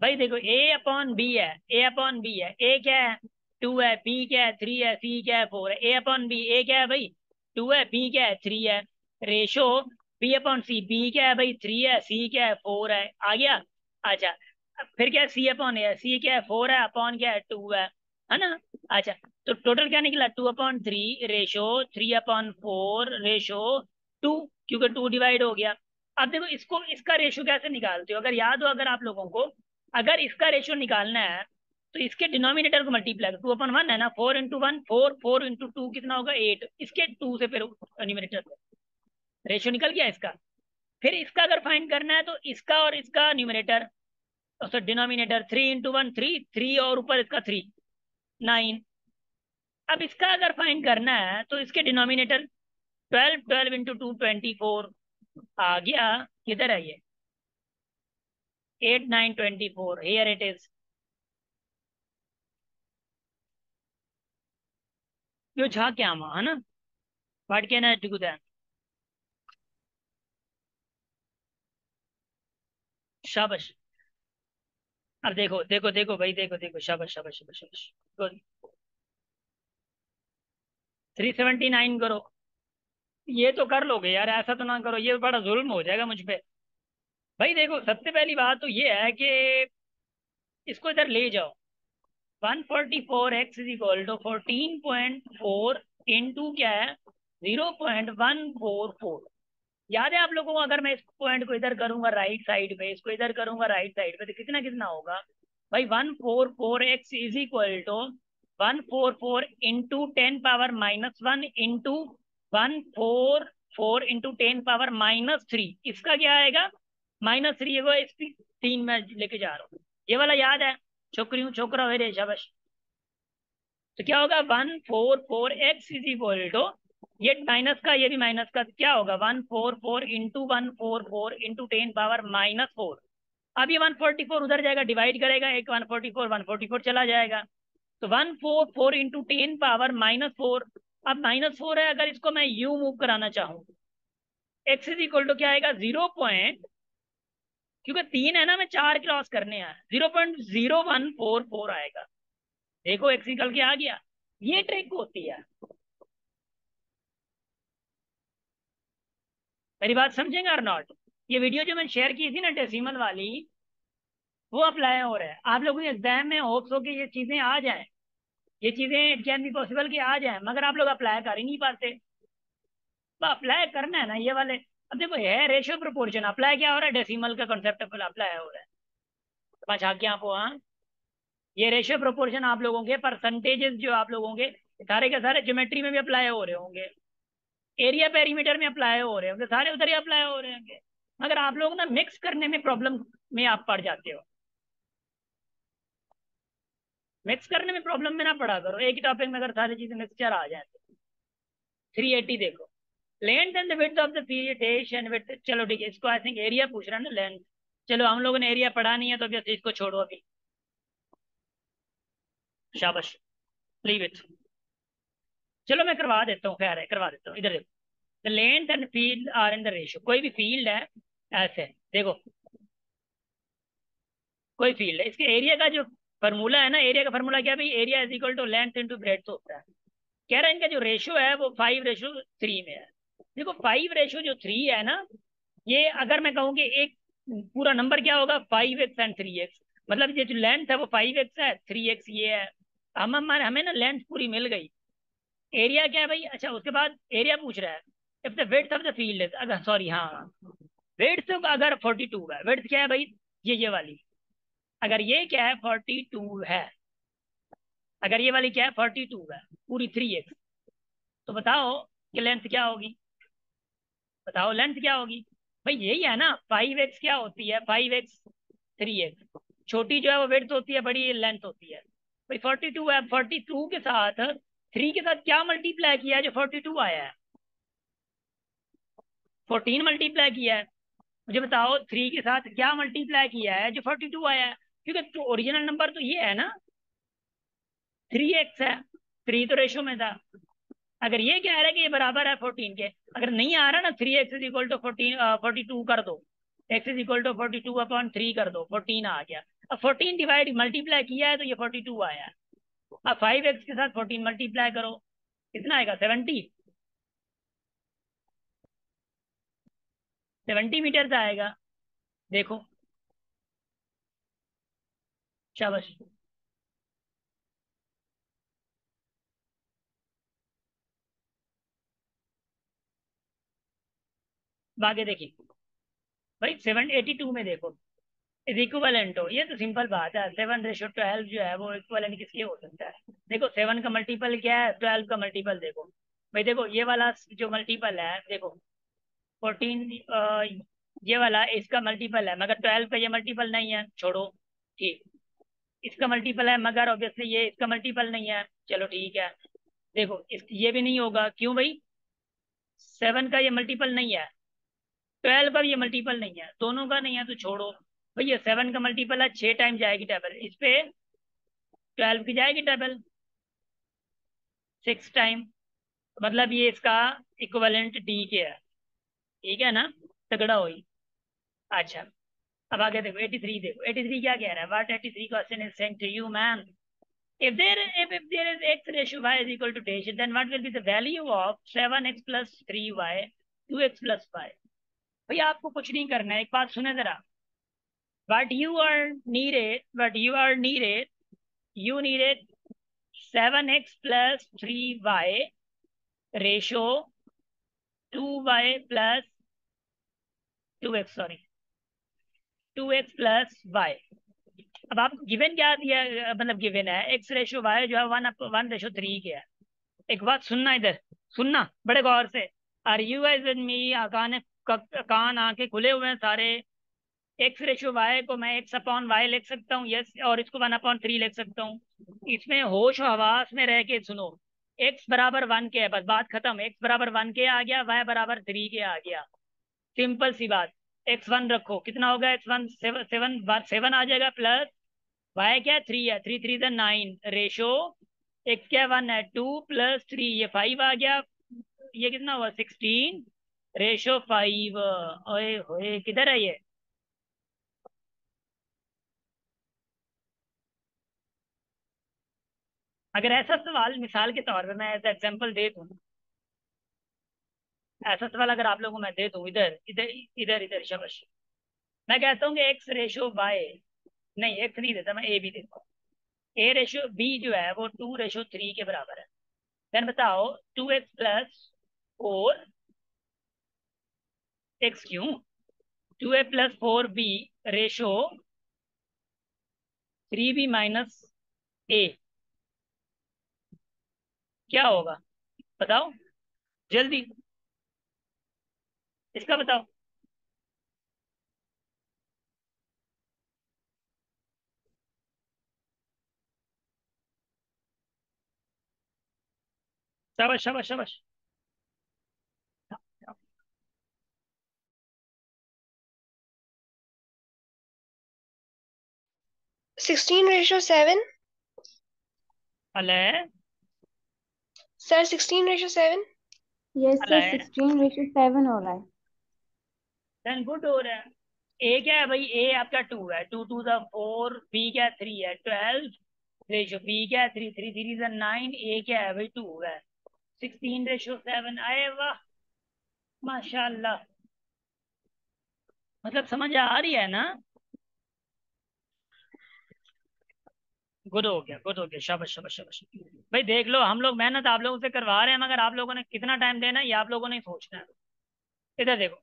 भाई देखो, A/B है, A/B है। A क्या है? 2 है। B क्या है? 3 है। C क्या है? 4 है। A/B, A क्या है भाई? 2 है। B क्या है? 3 है। रेशो B/C, B क्या है भाई? 3 है। C क्या है? 4 है। आ गया? अच्छा, अब फिर क्या है? C/A, C क्या है? 4 है, अपॉन क्या है? 2 है ना? अच्छा, तो टोटल क्या निकला? 2/3 रेशो 3/4 रेशो 2, क्योंकि 2 डिवाइड हो गया। अब देखो इसको, इसका रेशो कैसे निकालते हो? अगर याद हो अगर आप लोगों को, अगर इसका रेशियो निकालना है तो इसके डिनोमिनेटर को मल्टीप्लाई करो। 2/1 है ना, 4 × 1 4, 4 × 2 कितना होगा? 8। इसके 2 से फिर न्यूमिनेटर रेशियो निकल गया इसका। फिर इसका अगर फाइंड करना है तो इसका और इसका न्यूमिनेटर, तो डिनोमिनेटर 3 × 1 3, 3 और ऊपर इसका 3, 9। अब इसका अगर फाइंड करना है तो इसके डिनोमिनेटर 12, 12 × 2 24 आ गया। किधर है ये? 8 9 24, हियर इट इज। यो छा क्या है ना, what can I do that? शाबाश। अब देखो देखो देखो भाई, देखो देखो, शाबाश शाबाश शाबाश शाबाश, गुड। 379 करो। ये तो कर लोगे यार, ऐसा तो ना करो, ये बड़ा जुल्म हो जाएगा मुझ पे। भाई देखो, सबसे पहली बात तो ये है कि इसको इधर ले जाओ। 144x is equal to 14.4 into क्या है? 0.144। याद है आप लोगों को? अगर मैं इस पॉइंट को इधर करूंगा राइट साइड पे, इसको इधर करूंगा राइट साइड पे, तो कितना कितना होगा भाई? 144x is equal to 144 into 10⁻⁻1 into 144 into 10⁻⁻3। इसका क्या आएगा? -3 है, इस 3 में लेके जा रहा हूँ। ये वाला याद है? छोकरी हूँ, छोकरा हो रे, शाबाश। तो क्या होगा? 144x इज इक्वल टू, ये माइनस का, ये भी माइनस का, क्या होगा? 144 इंटू 144 इंटू 10⁻⁻4। अब ये 144 उधर जाएगा, डिवाइड करेगा, एक 144 144 चला जाएगा। तो 144 इंटू 10⁻⁻4। अब -4 है, अगर इसको मैं यू मूव कराना चाहूँ, एक्स इज इक्वल टू क्या आएगा? 0, क्योंकि 3 है ना, मैं 4 क्रॉस करने हैं, 0.0144 आएगा। देखो एक्स निकल के आ गया। ये ट्रिक होती है। मेरी बात समझेंगे और नॉट? ये वीडियो जो मैंने शेयर की थी ना डेसिमल वाली, वो अप्लाई हो रहा है आप लोगों के एग्जाम में। होप्स हो कि ये चीजें आ जाएं, ये चीजें इट कैन बी पॉसिबल कि आ जाएं, मगर आप लोग अप्लाई कर ही नहीं पाते। तो अप्लाई करना है ना ये वाले। अब देखो, है रेशियो प्रोपोर्शन, अप्लाई क्या हो रहा है? डेसिमल का कॉन्सेप्ट अप्लाई हो रहा है। पाँच आगे आप, हाँ, ये रेशियो प्रोपोर्शन आप लोगों के परसेंटेजेस जो आप लोगों के सारे के सारे ज्योमेट्री में भी अप्लाई हो रहे होंगे, एरिया पेरीमीटर में अप्लाई हो रहे होंगे, सारे उधर ही अप्लाई हो रहे होंगे। मगर आप लोग ना मिक्स करने में प्रॉब्लम में आप पड़ जाते हो। मिक्स करने में प्रॉब्लम में ना पड़ा करो, एक ही टॉपिक में अगर सारी चीजें मिक्सचर आ जाए तो। 380 देखो, length and width of the dash and width. चलो ठीक है, इसको आई थिंक एरिया पूछ रहा है ना, लेंथ। चलो हम लोगों ने एरिया पढ़ा नहीं है, तो अभी इसको छोड़ो अभी, शाबाश, लीव इट। चलो मैं करवा देता हूँ, खैर है करवा देता हूँ। इधर देखो, the length and field are in the ratio. कोई भी फील्ड है, ऐसे देखो, कोई फील्ड है, इसके एरिया का जो फॉर्मूला है ना, एरिया का फॉर्मूला क्या है भाई? Area is equal to length into breadth होता है। कह रहा है इनका जो रेशियो है वो 5:3 में है। देखो 5:3 है ना, ये अगर मैं कहूँ कि एक पूरा नंबर क्या होगा? 5x एंड 3x, मतलब ये जो लेंथ है वो 5x है, 3x ये है। हमें ना लेंथ पूरी मिल गई। एरिया क्या है भाई? अच्छा, उसके बाद एरिया पूछ रहा है, if the width of the field is, अगर सॉरी हाँ, विड्थ अगर 42 है, विड्थ क्या है भाई? ये वाली, अगर ये क्या है 42 है, अगर ये वाली क्या है 42 है पूरी 3x, तो बताओ कि लेंथ क्या होगी, बताओ लेंथ क्या होगी। भाई यही है ना, 5x क्या होती है, 5x 3x, छोटी जो है वो विड्थ होती है, बड़ी लेंथ होती है। भाई 42 है, 42 के साथ 3 के साथ क्या मल्टीप्लाई किया है जो 42 आया है, 14 मल्टीप्लाई किया है। मुझे बताओ 3 के साथ क्या मल्टीप्लाई किया है जो 42 आया है, क्योंकि तो ओरिजिनल नंबर तो ये है ना, 3x है, 3 तो रेशो में था। अगर ये कह रहा है कि ये बराबर है 14 के, अगर नहीं आ रहा ना 3x इज इक्वल टू 42 कर दो, x इज इक्वल टू 42/3 कर दो, 14 आ गया। अब 14 डिवाइड मल्टीप्लाई किया है तो ये 42 आया है। अब 5x के साथ 14 मल्टीप्लाई करो, कितना आएगा 70, 70 मीटर आएगा। देखो, शाबाश। आगे देखिए भाई 782 में देखो, इज इक्वलेंट हो, ये तो सिंपल बात है, 7:12 जो है वो इक्वलेंट किसके हो सकता है। देखो 7 का मल्टीपल क्या है, 12 का मल्टीपल देखो। भाई देखो ये वाला जो मल्टीपल है, देखो 14, ये वाला इसका मल्टीपल है, मगर 12 का ये मल्टीपल नहीं है, छोड़ो ठीक। इसका मल्टीपल है मगर ऑब्वियसली ये इसका मल्टीपल नहीं है, चलो ठीक है। देखो ये भी नहीं होगा, क्यों भाई, 7 का ये मल्टीपल नहीं है, 12 का भी ये मल्टीपल नहीं है, दोनों का नहीं है, तो छोड़ो। भैया 7 का मल्टीपल है, 6 टाइम जाएगी टेबल इस पे, 12 की जाएगी टेबल 6 टाइम, मतलब ये इसका इक्विवेलेंट डी के है, ठीक है ना, तगड़ा हुई। अच्छा, अब आगे देखो 83, देखो 83 क्या कह रहा है, what 83 question is saying to you man, if there is x ratio y is equal to dash, then what will be the value of 7x plus 3y 2x plus 5। भैया आपको कुछ नहीं करना है, एक बात सुने जरा, what you needed 7x plus 3y ratio 2y plus 2x, sorry 2x plus y। अब आप गिवन क्या दिया, मतलब गिवन है एक्स रेशो वाई जो है 1:3 के है। एक बात सुनना, इधर सुनना बड़े गौर से, are you guys with me, कान आंखें खुले हुए हैं सारे। एक्स रेशो वाई को मैं x/y लिख सकता हूँ, यस, और इसको 1/3 लिख सकता हूँ। इसमें होश और हवास में रह के सुनो, x बराबर 1 के है, बस बात खत्म, x बराबर 1 के आ गया, y बराबर 3 के आ गया, सिंपल सी बात। x1 रखो, कितना होगा x1, 7 आ जाएगा, प्लस y क्या 3 है, 3 3 9, रेशो x क्या 1 है 2 प्लस 3 ये 5 आ गया, ये कितना हुआ 16 रेशो 5। ओए होए किधर है ये, अगर ऐसा सवाल मिसाल के तौर पे मैं ऐसा एग्जांपल दे दूं, ऐसा सवाल अगर आप लोगों को मैं दे दूं, इधर इधर इधर इधर शबाश, मैं कहता हूँ कि एक्स रेशो वाई, नहीं एक्स नहीं देता, मैं ए भी देता हूँ, ए रेशो बी जो है वो 2:3 के बराबर है। देन बताओ 2x+4, एक्स क्यों 2a+4b रेशो 3b-a, क्या होगा बताओ जल्दी, इसका बताओ। शाबाश शाबाश शाबाश। 16:7। अले सर 16:7। यस सर, अले 16:7 हो रहा है। देन गुड हो रहा है। ए क्या है भाई, ए आपका 2 है, 2 2 4, बी क्या 3 है 12 रेशो, बी क्या है 3 3 3 9, ए क्या है भाई 2 है, 16:7 आए, वाह माशाल्लाह, मतलब समझ आ रही है ना, गुड हो गया गुड हो गया, शाबाश शाबाश शाबाश। भाई देख लो, हम लोग मेहनत आप लोगों से करवा रहे हैं, मगर आप लोगों ने कितना टाइम देना है ये आप लोगों ने ही सोचना है। इधर देखो,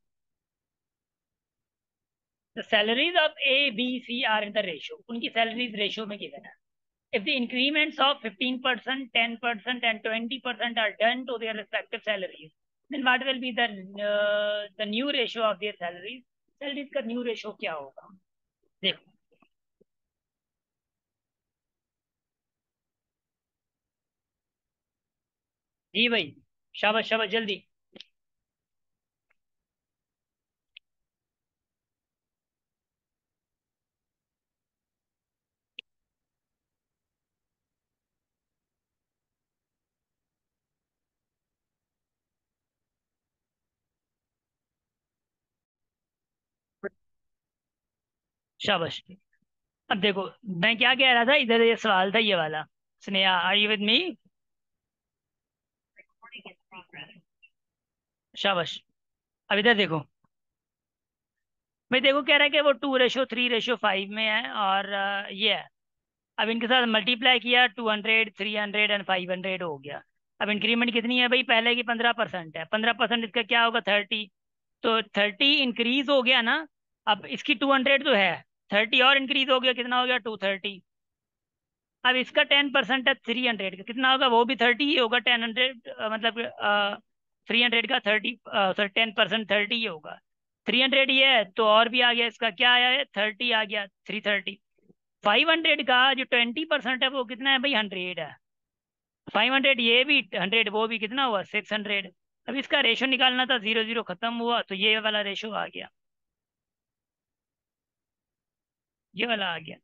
the salaries of A B C are in the ratio, उनकी सैलरीज रेशो में गिवन है, If the increments of 15%, 10%, and 20% are done to their respective salaries, then what will be the new ratio of their salaries? Salaries का new ratio क्या होगा? देखो, जी भाई, शाबाश शाबाश, जल्दी। शाबाश। अब देखो, मैं क्या कह रहा था, इधर ये सवाल था ये वाला। Sneha, are you with me? शाबाश। अब इधर देखो भाई, देखो कह रहा है कि वो 2:3:5 में है, और ये है। अब इनके साथ मल्टीप्लाई किया, 200, 300 एंड 500 हो गया। अब इंक्रीमेंट कितनी है भाई? पहले की 15% है, 15% इसका क्या होगा? 30। तो 30 इंक्रीज हो गया ना। अब इसकी 200 तो है, 30 और इंक्रीज हो गया, कितना हो गया? 230। अब इसका 10% है 300 का, कितना होगा? वो भी 30 ही होगा। 10 मतलब 300 का 30, सॉरी 10% 30 ही होगा। 300 ये है, तो और भी आ गया, इसका क्या आया है? 30 आ गया, 330। 500 का जो 20% है वो कितना है भाई? 100 है। 500 ये भी, 100 वो भी, कितना हुआ? 600। अब इसका रेशो निकालना था, 0 0 खत्म हुआ, तो ये वाला रेशो आ गया, ये वाला आ गया।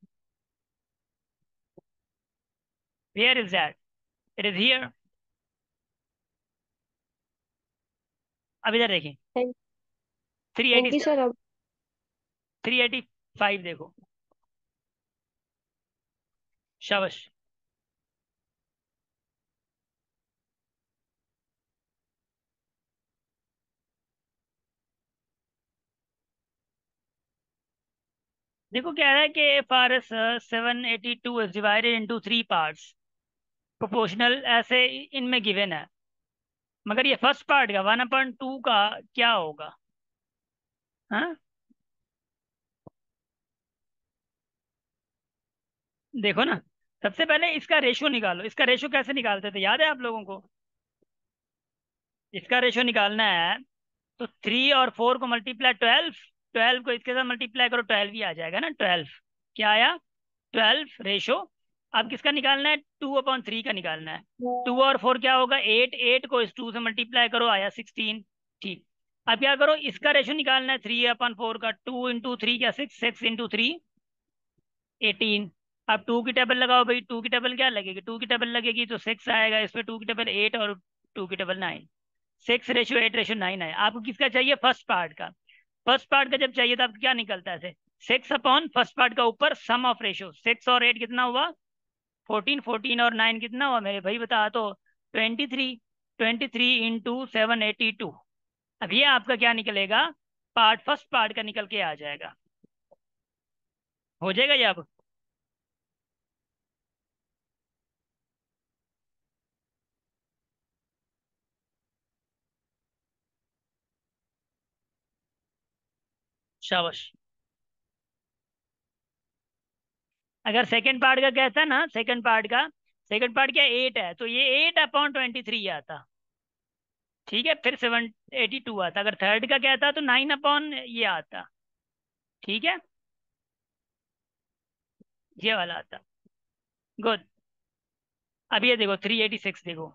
Where is that? It is here. अब इधर देखें, three thank you eighty sir. अब 385 देखो, शाबाश। देखो कह रहा है कि for 782 is divided into 3 parts proportional, ऐसे इनमें गिवन है। मगर ये फर्स्ट पार्ट का 1/2 का क्या होगा? हाँ, देखो ना, सबसे पहले इसका रेशो निकालो। इसका रेशो कैसे निकालते थे, याद है आप लोगों को? इसका रेशो निकालना है तो 3 और 4 को मल्टीप्लाई 12, 12 को इसके साथ मल्टीप्लाई करो, 12 ही आ जाएगा ना। 12 क्या आया? 12 रेशो। अब किसका निकालना है? 2/3 का निकालना है। 2 और 4 क्या होगा? 8, 8 को इस 2 से मल्टीप्लाई करो, आया 16। ठीक। अब क्या करो, इसका रेशो निकालना है 3/4 का। 2 × 3 क्या? 6, 6 × 3 18। अब 2 की टेबल लगाओ भाई, 2 की टेबल क्या लगेगी? 2 की टेबल लगेगी तो 6 आएगा, इस पे 2 की टेबल 8 और 2 की टेबल 9। 6:8:9 है। आपको किसका चाहिए? फर्स्ट पार्ट का। फर्स्ट पार्ट का जब चाहिए तो आपको क्या निकलता है? 6 अपॉन फर्स्ट पार्ट का ऊपर सम ऑफ रेशो। 6 और 8 कितना हुआ? 14। 14 और 9 कितना हुआ मेरे भाई? बता तो। 23। 23 इंटू 782। अब ये आपका क्या निकलेगा? पार्ट, फर्स्ट पार्ट का निकल के आ जाएगा। हो जाएगा ये अब? शाबाश। अगर सेकंड पार्ट का कहता ना, सेकंड पार्ट का, सेकंड पार्ट क्या? 8 है, तो ये 8/23 आता। ठीक है, फिर 782 आता। अगर थर्ड का कहता तो 9 ये आता। ठीक है, ये वाला आता। गुड। अब ये देखो 386 देखो।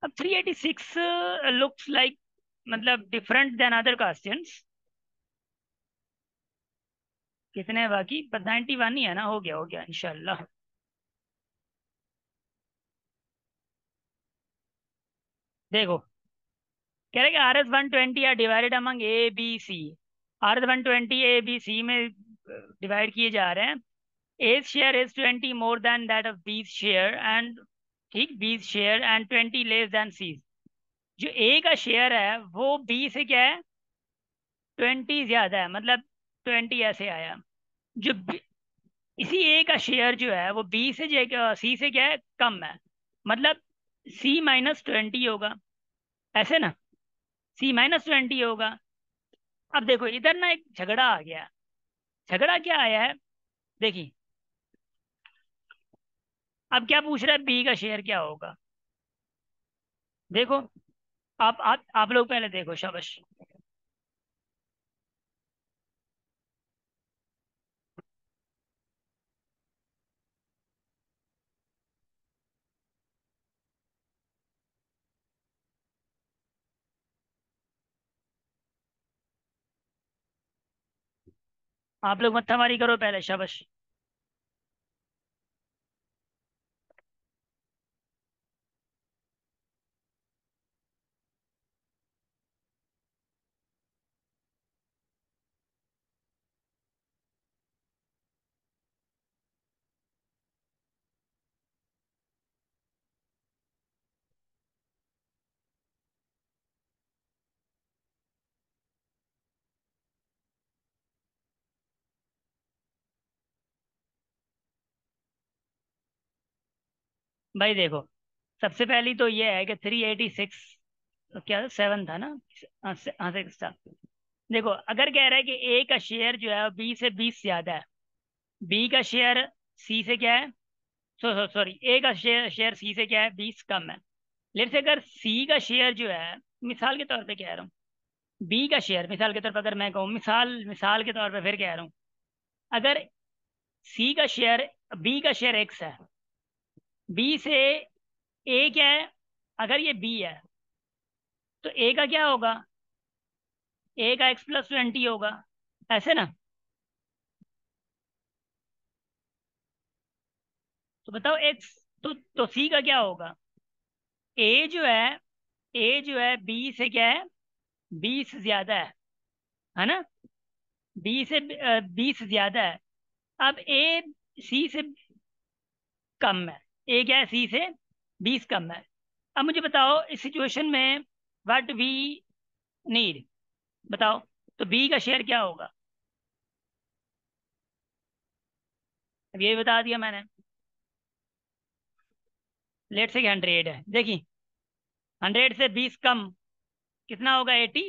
अब 386 लुक्स लाइक, मतलब डिफरेंट देन अदर क्वेश्चंस। कितने हैं बाकी? 91 ही है ना? हो गया, हो गया इंशाल्लाह। देखो कह रहे कि RS 120 are divided among ABC। RS 120 ABC में डिवाइड किए जा रहे हैं। A's share is 20 more than that of B's share and, ठीक, B's share and 20 less than C's। जो A का शेयर है वो B से क्या है? 20 ज्यादा है, मतलब 20 ऐसे आया। जो इसी A का शेयर जो है वो B से C से क्या है? कम है, मतलब C-20 होगा, ऐसे ना। C-20 होगा। अब देखो इधर ना एक झगड़ा आ गया। झगड़ा क्या आया है, देखिए अब क्या पूछ रहा है, बी का शेयर क्या होगा। देखो आप लोग पहले देखो, शाबाश। आप लोग मत्थामारी करो पहले, शाबाश। भाई देखो, सबसे पहली तो ये है कि 386, तो क्या 7 था ना। हाँ, हाँ 6 था। देखो अगर कह रहा है कि ए का शेयर जो है बी से 20 ज्यादा है, बी का शेयर सी से क्या है, सॉरी ए का शेयर सी से क्या है, 20 कम है। लेट्स से अगर सी का शेयर जो है, मिसाल के तौर पे कह रहा हूँ, बी का शेयर मिसाल के तौर पर अगर मैं कहूँ, मिसाल मिसाल के तौर पे फिर कह रहा हूँ, अगर सी का शेयर, बी का शेयर एक्स है, बी से ए क्या है, अगर ये बी है तो ए का क्या होगा, ए का x + 20 होगा, ऐसे ना। तो बताओ एक्स, तो सी का क्या होगा, ए जो है, ए जो है बी से क्या है, 20 ज्यादा है ना, बी से 20 ज्यादा है। अब ए सी से कम है, ए क्या है सी से 20 कम है। अब मुझे बताओ इस सिचुएशन में व्हाट वी नीड, बताओ, तो बी का शेयर क्या होगा। अब ये बता दिया मैंने। लेट से 100 है, देखिए 100 से 20 कम कितना होगा, 80।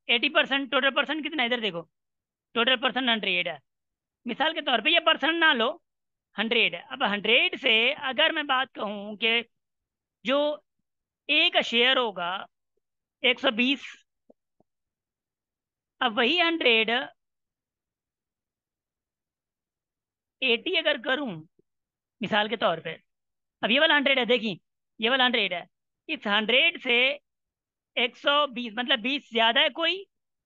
80%, टोटल परसेंट कितना है, इधर देखो, टोटल परसेंट 100 है। मिसाल के तौर पे ये परसेंट ना लो, 100 है। अब 100 से अगर मैं बात कहूँ कि जो ए का शेयर होगा 120, अब वही 100 80 अगर करूं मिसाल के तौर पे, अब ये वाला 100 है, देखिए ये वाला 100 है, इस 100 से 120 मतलब 20 ज्यादा है कोई,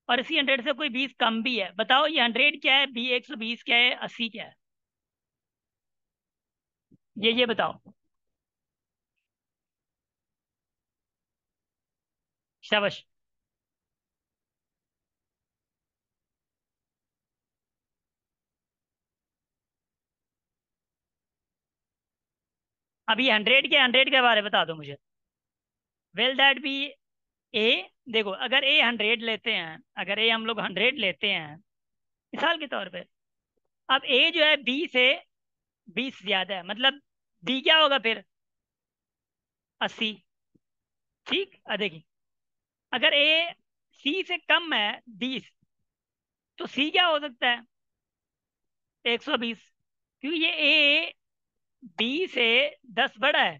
और इसी 100 से कोई 20 कम भी है। बताओ ये 100 क्या है, बी 120 क्या है, 80 क्या है, ये बताओ, शाबाश। अब ये 100 के 100 के बारे में बता दो मुझे, विल दैट बी ए। देखो अगर ए 100 लेते हैं, अगर ए हम लोग 100 लेते हैं मिसाल के तौर पे, अब ए जो है बी से 20 ज्यादा है, मतलब बी क्या होगा फिर, 80। ठीक है, देखिए अगर ए सी से कम है 20, तो सी क्या हो सकता है, 120, क्योंकि ये ए बी से 10 बड़ा है,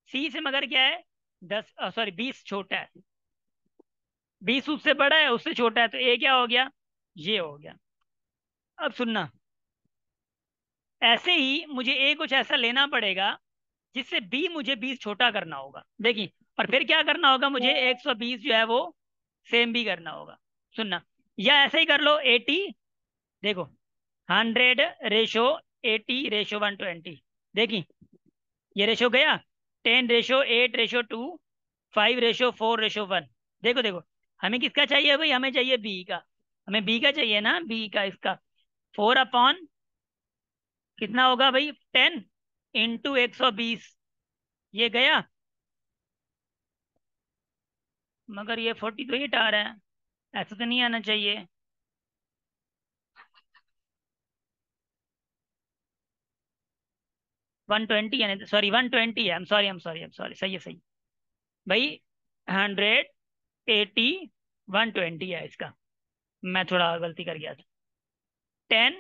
सी से मगर क्या है, 10 सॉरी 20 छोटा है, 20 उससे बड़ा है उससे छोटा है, तो ए क्या हो गया, ये हो गया। अब सुनना, ऐसे ही मुझे ए कुछ ऐसा लेना पड़ेगा जिससे बी मुझे 20 छोटा करना होगा, देखिए, और फिर क्या करना होगा मुझे, 120 जो है वो सेम भी करना होगा। सुनना, या ऐसे ही कर लो 80, देखो 100 रेशो 80 रेशो 120, देखिए ये रेशो गया, 10 रेशो 8 रेशो 2, 5 रेशो 4 रेशो 1। देखो देखो, हमें किसका चाहिए भाई, हमें चाहिए बी का, हमें बी का चाहिए ना, बी का, इसका 4/, कितना होगा भाई, 10 × 120, ये गया, मगर ये 40 तो 8 आ रहा है, ऐसा तो नहीं आना चाहिए। 120 यानी, सॉरी 120 है, आई एम सॉरी, सही है सही। भाई 100 80 120 है इसका, मैं थोड़ा गलती कर गया था। 10,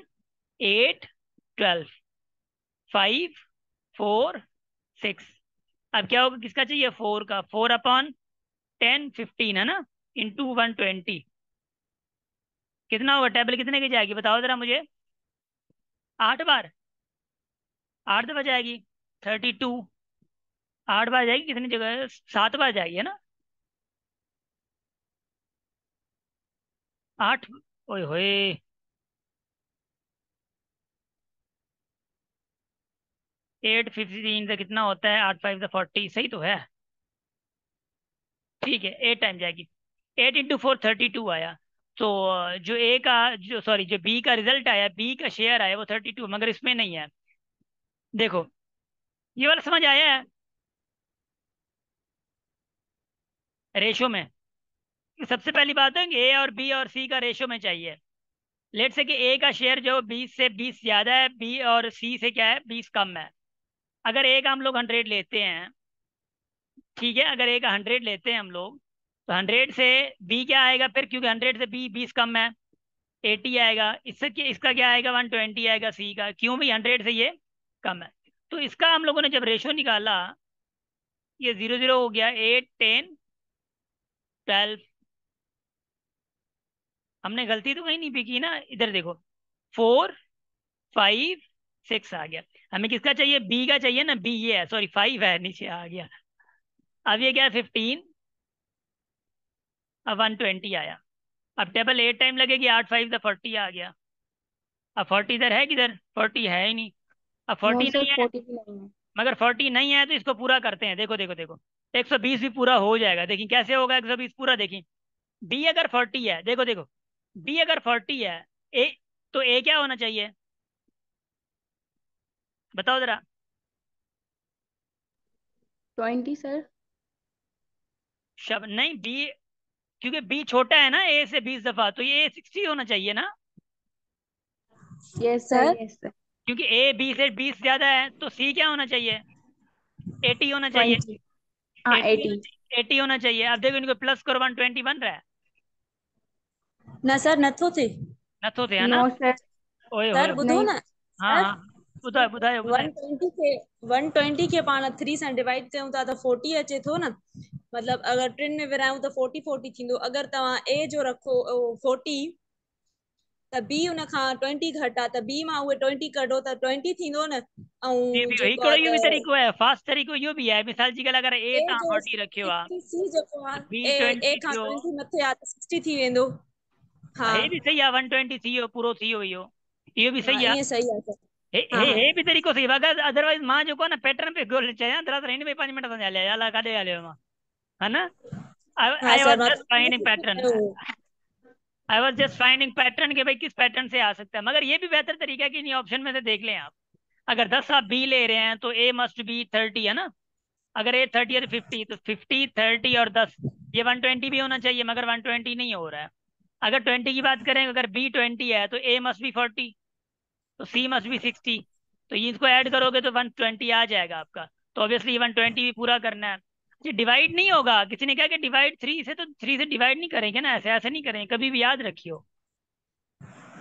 8, 12, 5, 4, 6। अब क्या होगा, किसका चाहिए, 4 का। 4/10, 15 है ना, इंटू 120 कितना होगा, टेबल कितने की जाएगी बताओ जरा मुझे। 8 बार, 8 दफा जाएगी, 32। 8 बार जाएगी, कितनी जगह, 7 बार जाएगी है ना। 8, ओए होए, 8 15 से कितना होता है, 8 5 40, सही तो है। ठीक है, 8 टाइम जाएगी। 8 × 4 32 आया। तो जो ए का, जो सॉरी जो बी का रिजल्ट आया, बी का शेयर आया वो 32, मगर इसमें नहीं है। देखो, ये वाला समझ आया है, रेशो में। सबसे पहली बात है कि ए और बी और सी का रेशो में चाहिए। लेट से कि ए का शेयर जो 20 से 20 ज्यादा है, बी और सी से क्या है, 20 कम है। अगर ए का हम लोग 100 लेते हैं, ठीक है, अगर ए का 100 लेते हैं हम लोग, तो 100 से बी क्या आएगा फिर, क्योंकि 100 से बी 20 कम है, 80 आएगा। इसका क्या आएगा, 120 आएगा सी का, क्यों भी 100 से ये कम है। तो इसका हम लोगों ने जब रेशो निकाला, ये 0 0 हो गया, 8 10 12। हमने गलती तो कहीं नहीं की ना, इधर देखो, 4 5 6 आ गया। हमें किसका चाहिए, बी का चाहिए ना, बी ये है, सॉरी 5 है, नीचे आ गया। अब ये क्या है, 15, अब 120 आया। अब टेबल 8 टाइम लगेगी, 8 5 40 आ गया। अब 40 इधर है, किधर 40 है ही नहीं। अब नो 40 सर, नहीं है, 40 भी नहीं है। मगर 40 नहीं है तो इसको पूरा करते हैं। देखो देखो देखो, 120 भी पूरा हो जाएगा, देखिए कैसे होगा 120 पूरा, देखिए। बी अगर 40 है, देखो देखो, बी अगर 40 है, ए, तो ए क्या होना चाहिए, बताओ जरा। 20 सर। शब नहीं, बी, क्योंकि बी छोटा है ना ए से 20 दफा, तो ये 60 होना चाहिए ना, yes sir, sir yes sir. क्योंकि ए बी से 20 ज्यादा है, तो सी क्या होना चाहिए, 80 होना चाहिए। 20, हाँ 80 होना 80। चाहिए, 80 होना चाहिए। अब देखो इनको प्लस करो, 120 बन रहा है, न सर नथो थे। नथो थे है नो ना। सर, ओए होए सर होए। ॿुधो नहीं। न। हाँ सर हाँ, ॿुधायो ॿुधायो ॿुधायो। 120 खे 120 खे पाण 3 सां डिवाइड कयूं था त 40 अचे थो न। मतलब अगर टिन में विरायूं त 40 40 थींदो। अगर तव्हां ए जो रखो 40 त बी उन खां 20 घटि आहे त बी मां उहे 20 कढो त 20 थींदो न। ये ऐं भी जेको हिकिड़ो आहे इहो भी त तरीक़ो है, फास्ट तरीक़ो इहो भी है, मिसाल जी ॻाल्हि, अगर ए ए तव्हां जो 40 रखियो आहे, 60 जेको त आहे बी ए 20 खां थियो, 20 मथे आहे त 60 थी वेंदो। हा हे भी सही आहे, 120 थी वियो, पूरो थी वियो इहो भी हा सही आहे। ईअं सही आहे सर। हे हा हे हा हे भी तरीक़ो सही आहे, अगरि अदरवाइज़ मां जेको आहे न पैटर्न पे ॻोल्हे चाहियां, दरअसल हिन में 5 मिंट सां हलिया, अलाए काॾे हलियो मां, है ना। हा आई सर वॉज मां just finding pattern, I was just finding pattern के भाई किस पैटर्न से आ सकता है। मगर ये भी बेहतर तरीका है कि इन ऑप्शन में से देख लें आप। अगर 10 आप बी ले रहे हैं तो ए मस्ट बी 30 है ना। अगर ए 30 है तो 50, तो 50 30 और 10, ये 120 भी होना चाहिए, मगर 120 नहीं हो रहा है। अगर 20 की बात करें, अगर बी 20 है तो ए मस्ट बी 40, तो सी मस्ट बी 60। तो ये इसको ऐड करोगे तो 120 आ जाएगा आपका। तो ऑब्वियसली 120 भी पूरा करना है। ये डिवाइड नहीं होगा, किसी ने कहा कि डिवाइड 3 से, तो 3 से डिवाइड नहीं करेंगे ना, ऐसे ऐसे नहीं करेंगे, कभी भी याद रखियो।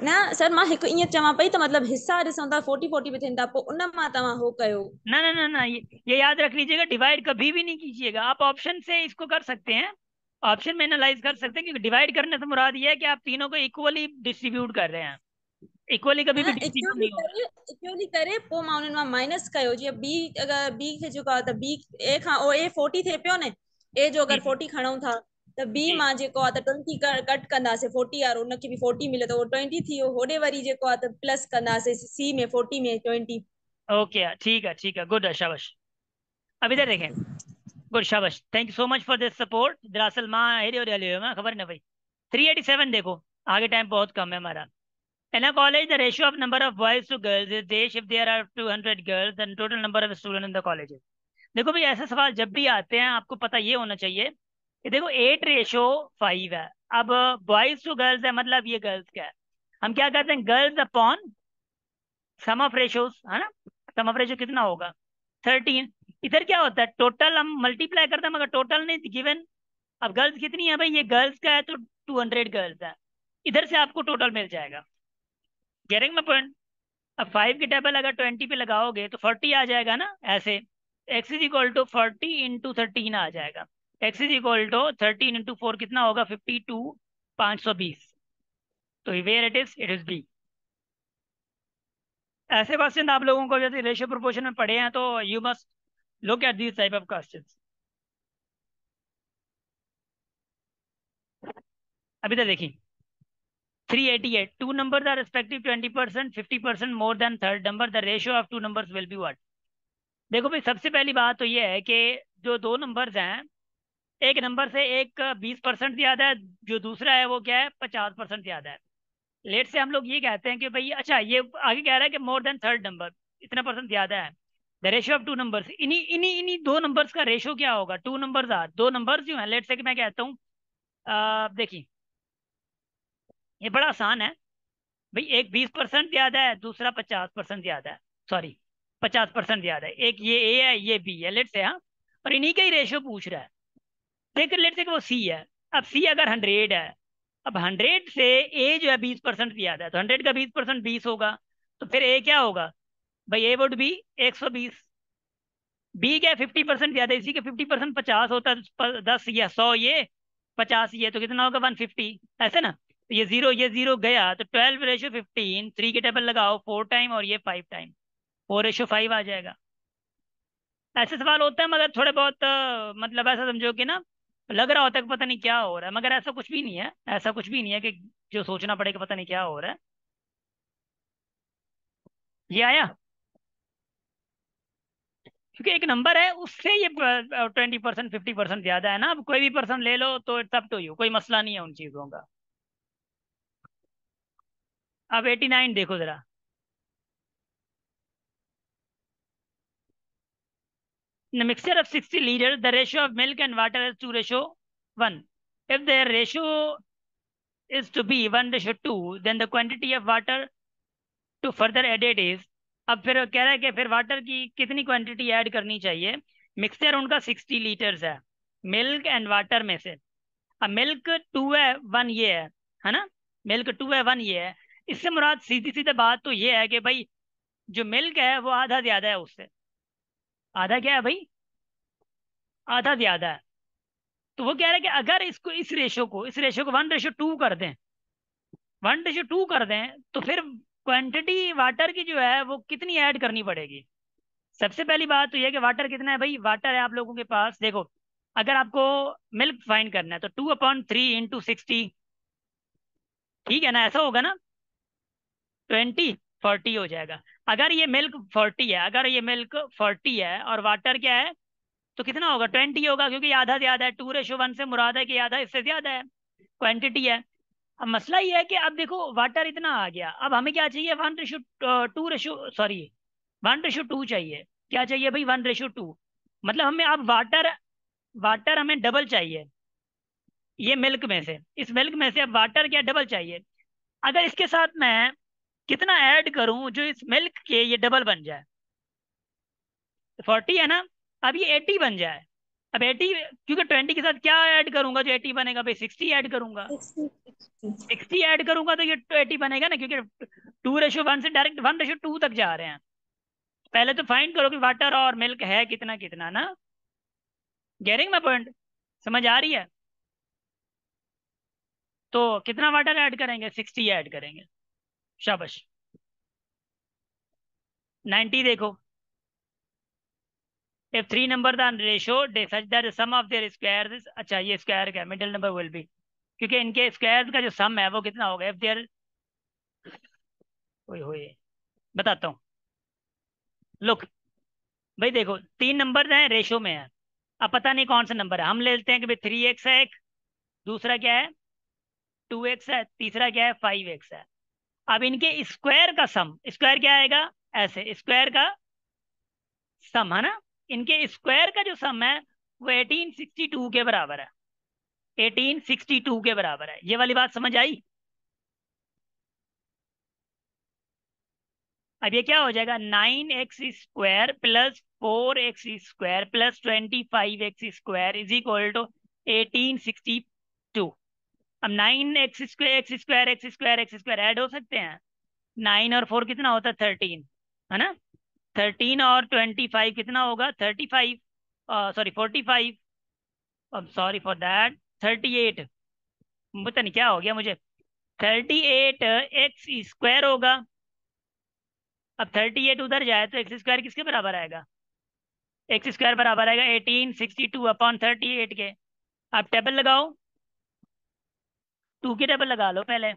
न सर मां हिकु ईअं चवां पई त मतलब हिस्सा ॾिसूं था 40 40 बि थियनि था पोइ उन मां तव्हां हो कयो। ना ना ना ना, ये याद रख लीजिएगा, डिवाइड कभी भी नहीं कीजिएगा। आप ऑप्शन से इसको कर सकते हैं, ऑप्शन में एनालाइज कर सकते हैं, क्योंकि डिवाइड करने से मुराद ये है कि आप तीनों को इक्वली डिस्ट्रीब्यूट कर रहे हैं। इक्वली कभी न भी डिस्ट्रीब्यूट इक्वली नहीं होगा। करे इक्वली करे पोइ मां उन्हनि मां माइनस कयो जीअं बी अगरि बी खे जेको आहे त बी ए खां ओ ए 40 थिए पियो न। ए जो जी अगरि जी 40 खणूं था त बी जी। मां जेको आहे त 20 कट कंदासीं 40 वारो उनखे बि 40 मिले त उहो 20 थी वियो। होॾे वरी जेको आहे त प्लस कंदासीं सी में 40 में 20। ओके, ठीक है, गुड है, शाबाश। अब इधर देखें, गुड, शाबाश, thank you so much for this support. दरअसल माँ हेरे हो रही है, खबर ना भाई। 387 देखो, आगे टाइम बहुत कम है हमारा। In a college, the ratio of number of boys to girls is this: if there are 200 girls, then total number of students in the college is। देखो भाई, ऐसे सवाल जब भी आते हैं आपको पता ये होना चाहिए कि देखो 8:5 है। अब बॉयज टू गर्ल्स है, मतलब ये गर्ल्स का है। हम क्या करते हैं, girls upon sum of ratios, है ना। सम ऑफ रेशो कितना होगा, 13। इधर क्या होता है, टोटल हम मल्टीप्लाई करते हैं, मगर टोटल नहीं गिवन। अब गर्ल्स कितनी है भाई, ये गर्ल्स का है तो 200 गर्ल्स है। इधर से आपको टोटल मिल जाएगा। Getting my point? अब 5 की टेबल अगर 20 पे लगाओगे तो 40 आ जाएगा ना ऐसे। x is equal to 40 into 13 आ जाएगा। x is equal to 13 into 4 कितना होगा? 52 520। तो वेयर इट इज बी। ऐसे क्वेश्चन आप लोगों को जैसे रेशियो प्रोपोर्शन में पढ़े हैं तो you must look at this type of questions. अभी तक देखिए 388 two numbers are respective 20% 50% more than third number, the ratio of two numbers will be what? देखो भाई सबसे पहली बात तो ये है कि जो दो नंबर्स हैं, एक नंबर से एक 20% ज्यादा है, जो दूसरा है वो क्या है 50% ज्यादा है। लेट से हम लोग ये कहते हैं कि भाई अच्छा ये आगे कह रहा है कि मोर देन थर्ड नंबर इतना परसेंट ज्यादा है। The ratio of two numbers, इन्हीं इन्हीं इन्हीं दो नंबर्स का रेशियो क्या होगा? टू नंबर्स आर, दो नंबर्स जो हैं, लेट से कि मैं कहता हूँ देखिए ये बड़ा आसान है भाई, एक 20% ज्यादा है, दूसरा 50% ज्यादा है, सॉरी 50% ज्यादा है। एक ये ए है ये बी है, लेट से हाँ, और इन्हीं का ही रेशियो पूछ रहा है। देख लेट से कि वो सी है। अब सी अगर 100 है, अब 100 से ए जो है 20% ज्यादा है, तो 100 का 20% 20 होगा, तो फिर ए क्या होगा भाई? ए वुड बी 120। बी क्या है 50% ज्यादा, इसी के 50% 50 होता है, 10 या 100 ये 50 ये, तो कितना होगा 150, ऐसे ना। तो ये जीरो गया, तो 12:15, 3 के टेबल लगाओ 4 टाइम और ये 5 टाइम, 4:5 आ जाएगा। ऐसे सवाल होते हैं मगर थोड़े बहुत मतलब ऐसा समझो कि ना लग रहा होता है कि पता नहीं क्या हो रहा है, मगर ऐसा कुछ भी नहीं है, ऐसा कुछ भी नहीं है कि जो सोचना पड़ेगा पता नहीं क्या हो रहा है। ये आया क्योंकि एक नंबर है उससे ये 20% 50% ज्यादा है ना। अब कोई भी पर्सन ले लो तो इट्स अप टू यू, कोई मसला नहीं है उन चीजों का। अब 89 देखो जरा। In a mixture of 60 liters, the ratio of milk and water is 2:1. If their ratio is to be 1:2, then the quantity of water to further add it is। अब फिर कह रहा है कि फिर वाटर की कितनी क्वांटिटी ऐड करनी चाहिए? मिक्सचर उनका 60 लीटर्स है मिल्क एंड वाटर में से। अब मिल्क 2 है 1 ये है ना, मिल्क 2 है 1 ये है। इससे मुराद सीधी सीधी बात तो ये है कि भाई जो मिल्क है वो आधा ज्यादा है उससे। आधा क्या है भाई? आधा ज्यादा है। तो वो कह रहा है कि अगर इसको इस रेशो को 1:2 कर दें, 1:2 कर दें, तो फिर क्वांटिटी वाटर की जो है वो कितनी ऐड करनी पड़ेगी? सबसे पहली बात तो यह कि वाटर कितना है भाई? वाटर है आप लोगों के पास, देखो अगर आपको मिल्क फाइंड करना है तो 2/3 × 60, ठीक है ना, ऐसा होगा ना, 20 40 हो जाएगा। अगर ये मिल्क 40 है, अगर ये मिल्क 40 है और वाटर क्या है तो कितना होगा? 20 होगा, क्योंकि आधा ज्यादा है। 2:1 से मुराद है कि आधा इससे ज्यादा है, क्वांटिटी है। अब मसला ये है कि अब देखो वाटर इतना आ गया, अब हमें क्या चाहिए? 1:2 चाहिए। क्या चाहिए भाई? 1:2। मतलब हमें अब वाटर वाटर हमें डबल चाहिए। ये मिल्क में से, इस मिल्क में से अब वाटर क्या डबल चाहिए। अगर इसके साथ मैं कितना ऐड करूं जो इस मिल्क के ये डबल बन जाए? 40 है ना, अब ये 80 बन जाए। अब 80, क्योंकि 20 के साथ क्या ऐड करूंगा जो 80 बनेगा भाई? 60 ऐड करूंगा। 60 ऐड करूंगा तो ये 80 बनेगा ना, क्योंकि 2:1 से डायरेक्ट 1:2 तक जा रहे हैं। पहले तो फाइंड करो कि वाटर और मिल्क है कितना कितना ना। Getting my point? समझ आ रही है? तो कितना वाटर ऐड करेंगे? 60 ऐड करेंगे। शाबाश। 90 देखो। if three numbers are ratio they such that the sum of their squares is, अच्छा ये स्क्वायर क्या? मिडिल नंबर विल बी, क्योंकि इनके स्क्वायर्स का जो सम है वो कितना होगा? if their ओए बताता हूँ। लुक भाई देखो 3 नंबर हैं रेशो में है, अब पता नहीं कौन सा नंबर है। हम ले लेते हैं कि भाई 3x है एक, दूसरा क्या है 2x है, तीसरा क्या है 5x है। अब इनके स्क्वायर का सम, स्क्वायर क्या आएगा? ऐसे स्क्वायर का सम है ना, इनके स्क्वायर का जो सम है वो 1862 के बराबर है। 1862 के बराबर है। ये वाली बात समझ आई? अब ये क्या हो जाएगा? 9x² plus 4x² plus 25x² is equal to 1862। अब 9 x square x square x square x square add हो सकते हैं। 9 और 4 कितना होता है 13, है ना। 13 और 25 कितना होगा 35, सॉरी 45, अब सॉरी फॉर दैट 38, पता नहीं क्या हो गया मुझे। 38 एक्स स्क्वायर होगा। अब 38 उधर जाए तो एक्स स्क्वायर किसके बराबर आएगा, एक्स स्क्वायर बराबर आएगा 1862 अपॉन 38 के। आप टेबल लगाओ, 2 की टेबल लगा लो पहले।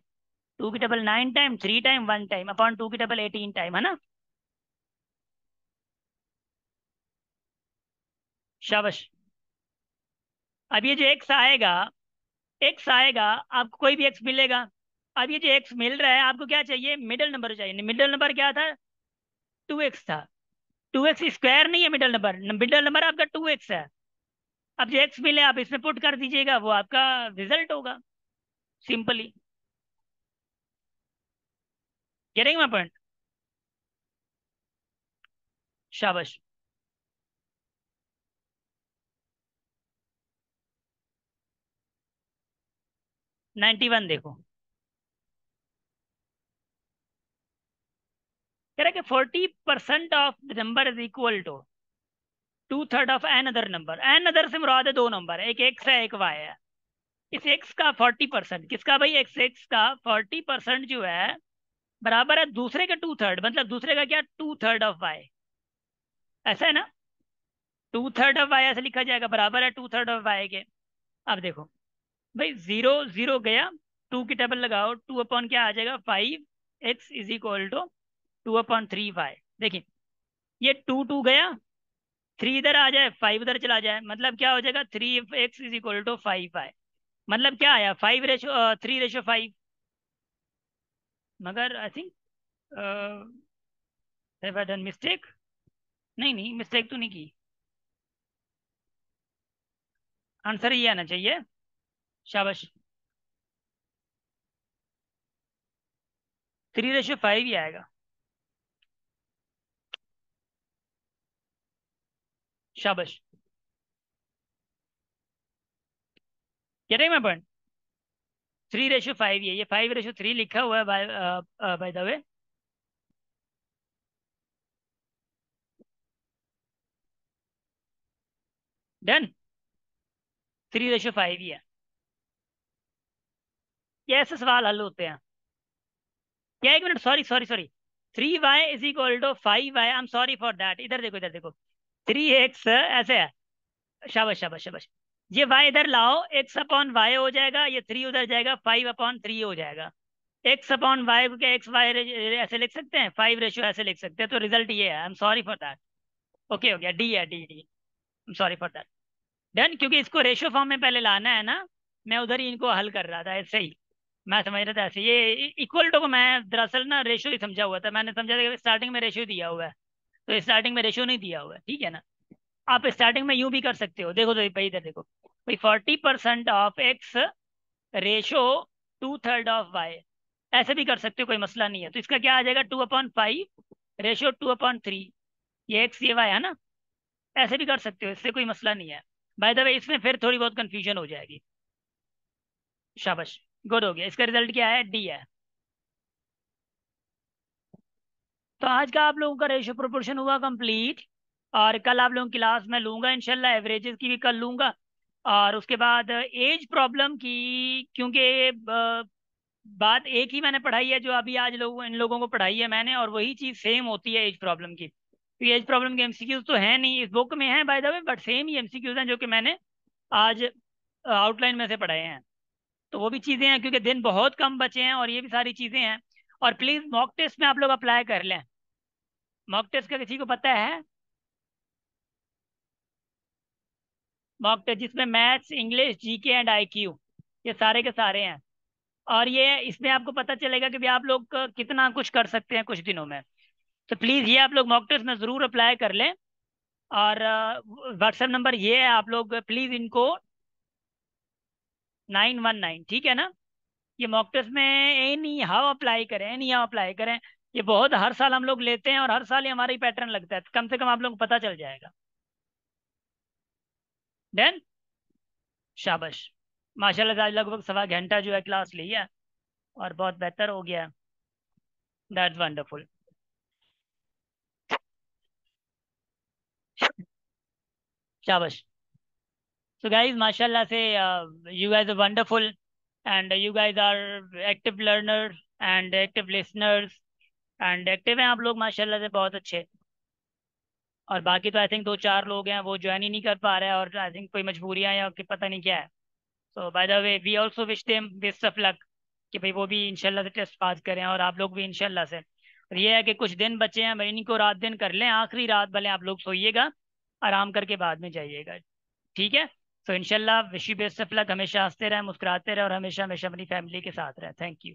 2 की table 9 time, 3 time, 1 time upon 2 की टेबल 18 टाइम, है ना। शाबाश। अब ये जो एक्स आएगा, एक्स आएगा, आपको कोई भी एक्स मिलेगा। अब ये जो एक्स मिल रहा है आपको क्या चाहिए, मिडल नंबर चाहिए। मिडल नंबर क्या था, 2x था। 2x स्क्वायर नहीं है मिडल नंबर, मिडल नंबर आपका 2x है। अब जो एक्स मिले आप इसमें पुट कर दीजिएगा, वो आपका रिजल्ट होगा सिंपली। Getting my point. शाबाश। 91 देखो, कह रहा है कि 40% of the number is equal to 2/3 of another number. Another से मुराद है दो नंबर है, एक एक्स है एक वाई है। इस एक्स का 40%, किसका भाई, एक्स एक्स का 40% जो है बराबर है दूसरे के 2/3, मतलब दूसरे का क्या 2/3 ऑफ वाई, ऐसा है ना। 2/3 ऑफ वाई ऐसे लिखा जाएगा, बराबर है 2/3 ऑफ वाई के। अब देखो भाई, 0 0 गया, 2 की टेबल लगाओ, 2 अपॉन क्या आ जाएगा 5x is equal to 2/3 Y. देखिए ये 2 2 गया, 3 इधर आ जाए, 5 उधर चला जाए, मतलब क्या हो जाएगा 3x is equal to 5y। मतलब क्या आया 3/5। मगर I think have I done mistake, नहीं नहीं मिस्टेक तो नहीं की, आंसर ये आना चाहिए। शाबाश, 3/5 ही आएगा। शाबाश, क्या रही मैं पॉइंट, 3/5 ये 5/3 लिखा हुआ है बाय द वे। डन, 3/5 ही है। ये ऐसे सवाल हल होते हैं क्या, एक मिनट, sorry sorry sorry, 3y is equal to 5y, I am sorry for that. इधर देखो इधर देखो, 3x ऐसे है। शाबाश शाबाश शाबाश। ये y इधर लाओ, x अपॉन वाई हो जाएगा, ये 3 उधर जाएगा, 5/3 हो जाएगा। x अपॉन वाई को क्या एक्स वाई ऐसे लिख सकते हैं, 5 रेशियो ऐसे लिख सकते हैं, तो रिजल्ट ये है। आई am sorry for that. Okay हो गया, डी है, D D, I am sorry for that. Done, क्योंकि इसको रेशियो फॉर्म में पहले लाना है ना, मैं उधर ही इनको हल कर रहा था ऐसे ही, मैं समझ रहा था ऐसे। ये इक्वल टू को मैं दरअसल ना रेशियो ही समझा हुआ था, मैंने समझा था कि स्टार्टिंग में रेशियो दिया हुआ है, तो स्टार्टिंग में रेशियो नहीं दिया हुआ है, ठीक है ना। आप स्टार्टिंग में यूं भी कर सकते हो, देखो तो भाई इधर देखो भाई, 40% of x ratio 2/3 of y, ऐसे भी कर सकते हो, कोई मसला नहीं है। तो इसका क्या आ जाएगा 2/5 रेशो 2/3, ये एक्स ये वाई है ना, ऐसे भी कर सकते हो, इससे कोई मसला नहीं है। बाय द वे इसमें फिर थोड़ी बहुत कंफ्यूजन हो जाएगी। शाबाश, गुड हो गया। इसका रिजल्ट क्या है, डी है। तो आज का आप लोगों का रेशियो प्रोपोर्शन हुआ कंप्लीट, और कल आप लोगों की क्लास में लूंगा इंशाल्लाह, एवरेजेस की भी कल लूंगा। और उसके बाद एज प्रॉब्लम की, क्योंकि बात एक ही मैंने पढ़ाई है जो अभी आज लोगों इन लोगों को पढ़ाई है मैंने, और वही चीज़ सेम होती है एज प्रॉब्लम की। तो एज प्रॉब्लम के एमसीक्यूज तो है नहीं, इस बुक में है by the way, but same he MCQs हैं जो कि मैंने आज आउटलाइन में से पढ़ाए हैं। तो वो भी चीज़ें हैं, क्योंकि दिन बहुत कम बचे हैं और ये भी सारी चीज़ें हैं। और प्लीज़ मॉक टेस्ट में आप लोग अप्लाई कर लें। मॉक टेस्ट का किसी को पता है, मॉक टेस्ट जिसमें maths English GK and IQ ये सारे के सारे हैं, और ये इसमें आपको पता चलेगा कि भी आप लोग कितना कुछ कर सकते हैं कुछ दिनों में। तो प्लीज़ ये आप लोग मॉक टेस्ट में ज़रूर अप्लाई कर लें। और व्हाट्सएप नंबर ये है, आप लोग प्लीज़ इनको 919, ठीक है ना। ये मॉक टेस्ट में एनी हाउ अप्लाई करें, एनी हाउ अप्लाई करें। ये बहुत हर साल हम लोग लेते हैं और हर साल ही हमारा ही पैटर्न लगता है, तो कम से कम आप लोगों को पता चल जाएगा। डन, शाबाश, माशाल्लाह से आज लगभग 1.25 घंटा जो है क्लास ली है और बहुत बेहतर हो गया है। That's wonderful. शाबाश। So guys, mashallah से you guys are wonderful and you guys are active learners and active listeners and active हैं आप लोग माशाल्लाह से बहुत अच्छे। और बाकी तो आई थिंक 2-4 लोग हैं वो ज्वाइन ही नहीं कर पा रहे हैं और आई थिंक कोई मजबूरियां या कि पता नहीं क्या है। So by the way we also wish them best of luck कि भाई वो भी इंशाल्लाह से टेस्ट पास करें और आप लोग भी इंशाल्लाह से। और ये है कि कुछ दिन बचे हैं भाई, इन्हीं को रात दिन कर लें, आखिरी रात भले आप लोग सोइएगा, आराम करके बाद में जाइएगा, ठीक है। सो इंशाल्लाह wish you best of luck, हमेशा हंसते रहें, मुस्कुराते रहें और हमेशा हमेशा अपनी फैमिली के साथ रहें। Thank you.